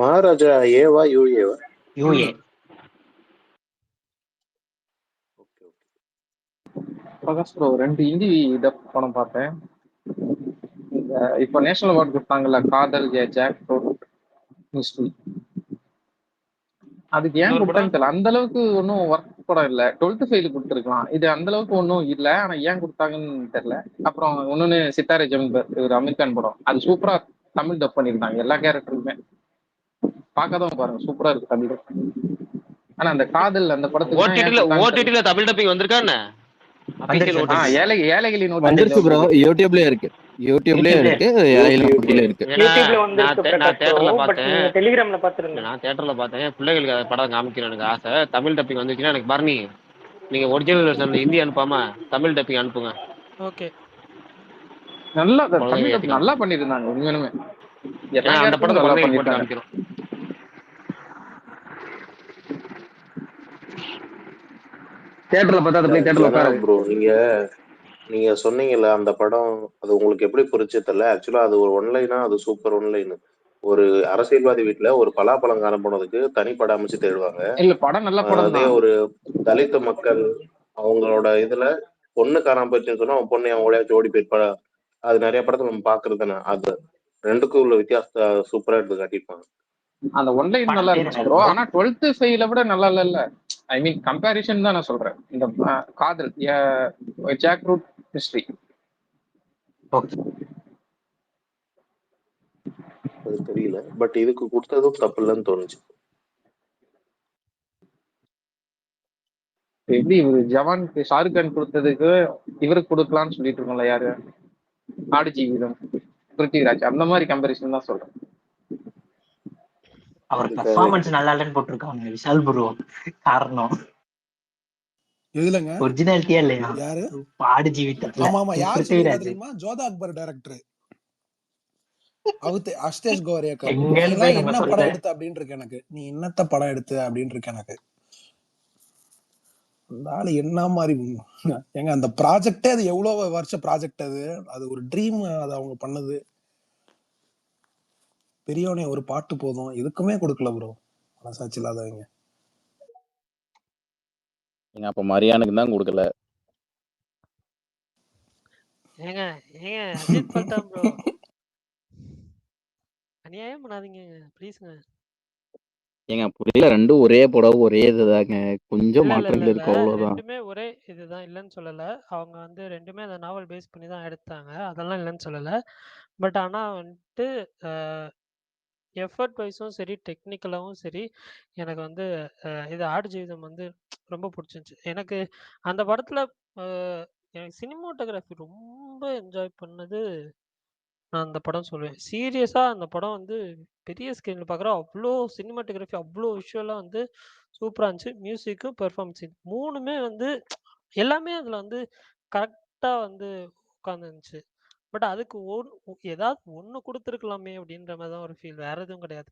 மகாராஜா ஏவா யூஏவா? U A. Prakash bro 2 Hindi dub படம் பார்த்தேன். இப்போ நேஷனல் அவார்டு கொடுத்தாங்கல்ல, காதல் ஜாக் ஃப்ரூட் மிஸ்ட்ரி. அதுக்கு ஏன் கொடுத்தாங்கன்னு தெரியல. அந்த அளவுக்கு ஒன்றும் ஒர்க் படம் இல்லை. 12th ஃபெயில் கொடுத்துருக்கலாம். இது அந்த அளவுக்கு ஒன்றும் இல்லை. ஆனா ஏன் கொடுத்தாங்கன்னு தெரியல. அப்புறம் இன்னொன்னு சித்தாரே ஜம்பர், ஒரு அமெரிக்கன் படம். அது சூப்பரா தமிழ் டப் பண்ணியிருந்தாங்க எல்லா கேரக்டருக்குமே. பார்க்காதவங்க பாருங்க, சூப்பரா இருக்கு தமிழ் டப். ஆனா அந்த காதல் அந்த படத்துக்கு ஓடிடில தமிழ் டப்பிங் வந்திருக்கா என்ன? ஏழைகளின் வந்துருச்சு ப்ரோ. யூடியூப்லயே இருக்கு. யூடியூப்லயே இருக்கு. ஏழைகளின் இருக்கு. யூடியூப்ல வந்துருக்கு நான் தியேட்டர்ல பட் பார்த்தேன். நீங்க டெலிகிராம்ல பாத்துருங்க. நான் தியேட்டர்ல பார்த்தேன். பிள்ளைகளுக்கு படம் காமிக்கணும் எனக்கு ஆசை. தமிழ் டப்பிங் வந்துச்சுன்னா எனக்கு பரணி நீங்க ஒரிஜினல் வெர்ஷன் ஹிந்தி அனுப்பாம தமிழ் டப்பிங் அனுப்புங்க. ஓகே. நல்லா தமிழ் டப் நல்லா பண்ணிருந்தாங்க உண்மையுமே. அந்த படத்தை நல்லா போட்டு காமிக்கிறோம். தியேட்டர்ல பார்த்தா அந்த தியேட்டர்ல உட்காரு ப்ரோ. நீங்க சொன்னீங்கல்ல அந்த படம், அது உங்களுக்கு எப்படி புரிச்சு தெரியல. ஆக்சுவலா அது ஒரு ஒன்லைனா, அது சூப்பர் ஒன்லைன். ஒரு அரசியல்வாதி வீட்டுல ஒரு பலாப்பழம் காண போனதுக்கு தனி படம் அமைச்சு தேடுவாங்க. இல்ல படம் நல்ல படம். அதே ஒரு தலித் மக்கள் அவங்களோட இதுல பொண்ணு காணாம போச்சுன்னு சொன்னா அவன் பொண்ணு அவங்களையாச்சும் ஓடி போயிருப்பா. அது நிறைய படத்தை நம்ம பாக்குறது தானே. அது ரெண்டுக்கும் உள்ள வித்தியாசத்தை சூப்பரா எடுத்து காட்டியிருப்பாங்க. அந்த ஒன்லைன் நல்லா இருக்கும் ப்ரோ. ஆனா 12th ஃபெயில விட நல்லா இல்ல. ஐ மீன் கம்பேரிசன் தான் நான் சொல்றேன். இந்த காதல் ஜாக் ஃப்ரூட் மிஸ்ட்ரி அது தெரியல. பட் இதுக்கு கொடுத்ததும் தப்பு இல்லைன்னு தோணுச்சு. எப்படி இவரு ஜவானுக்கு ஷாருக் கான் கொடுத்ததுக்கு இவருக்கு கொடுக்கலாம்னு சொல்லிட்டு இருக்கோம்ல, யாரு ஆடு ஜீவிதம் பிருத்திவிராஜ், அந்த மாதிரி கம்பேரிசன் தான் சொல்றேன். அவர் பெர்ஃபார்மன்ஸ் நல்லா இல்லைன்னு போட்டிருக்காங்க விஷால் ப்ரோ. காரணம் எதுலங்க ஒரிஜினாலிட்டியா இல்லையா? யாரு? ஆடு ஜீவிதத்துல. ஆமா ஆமா. யார் சொல்லிருக்கா தெரியுமா? ஜோதா அக்பர் டைரக்டர். அவுத்து அஸ்டேஷ் கோவரேக்கர். நீ எல்லாம் என்ன படம் எடுத்த அப்படின்னு இருக்கு எனக்கு. நீ என்னத்த படம் எடுத்த அப்படின்னு இருக்கு எனக்கு. அந்த ஆளு என்ன மாதிரி எங்க அந்த ப்ராஜெக்டே, அது எவ்வளவு வருஷ ப்ராஜெக்ட் அது. அது ஒரு ட்ரீம். அது அவங்க பண்ணது. பெரியவனே ஒரு பாட்டு போதும் எதுக்குமே கொடுக்கல ப்ரோ. மனசாட்சி இல்லாதவங்க. அப்ப மரியானுக்கு தான் கொடுக்கல. ஏங்க அஜித் பல்டாம் ப்ரோ, அநியாயம் பண்ணாதீங்க ப்ளீஸ்ங்க. ஏங்க புரியல. ரெண்டும் ஒரே படம் ஒரே இதுதாங்க. கொஞ்சம் மாற்றங்கள் இருக்கும் அவ்வளவுதான். ரெண்டுமே ஒரே இதுதான், இல்லைன்னு சொல்லல. அவங்க வந்து ரெண்டுமே அந்த நாவல் பேஸ் பண்ணி தான் எடுத்தாங்க, அதெல்லாம் இல்லைன்னு சொல்லல. பட் ஆனா வந்துட்டு எஃபர்ட் வைஸும் சரி, டெக்னிக்கலாகவும் சரி, எனக்கு வந்து இது ஆடு ஜீவிதம் வந்து ரொம்ப பிடிச்சிருந்துச்சு. எனக்கு அந்த படத்துல எனக்கு சினிமாட்டோகிராஃபி ரொம்ப என்ஜாய் பண்ணது நான் அந்த படம் சொல்லுவேன். சீரியஸா அந்த படம் வந்து பெரிய ஸ்க்ரீன்ல பார்க்குறோம். அவ்வளோ சினிமாட்டோகிராஃபி, அவ்வளோ விஷுவலாக வந்து சூப்பராக இருந்துச்சு. மியூசிக்கும் பெர்ஃபார்மன்ஸ் மூணுமே வந்து எல்லாமே அதில் வந்து கரெக்டாக வந்து உட்காந்துருந்துச்சு. பட் அதுக்கு ஏதாவது ஒன்று கொடுத்துருக்கலாமே அப்படின்ற மாதிரி தான் ஒரு ஃபீல், வேற எதுவும் கிடையாது.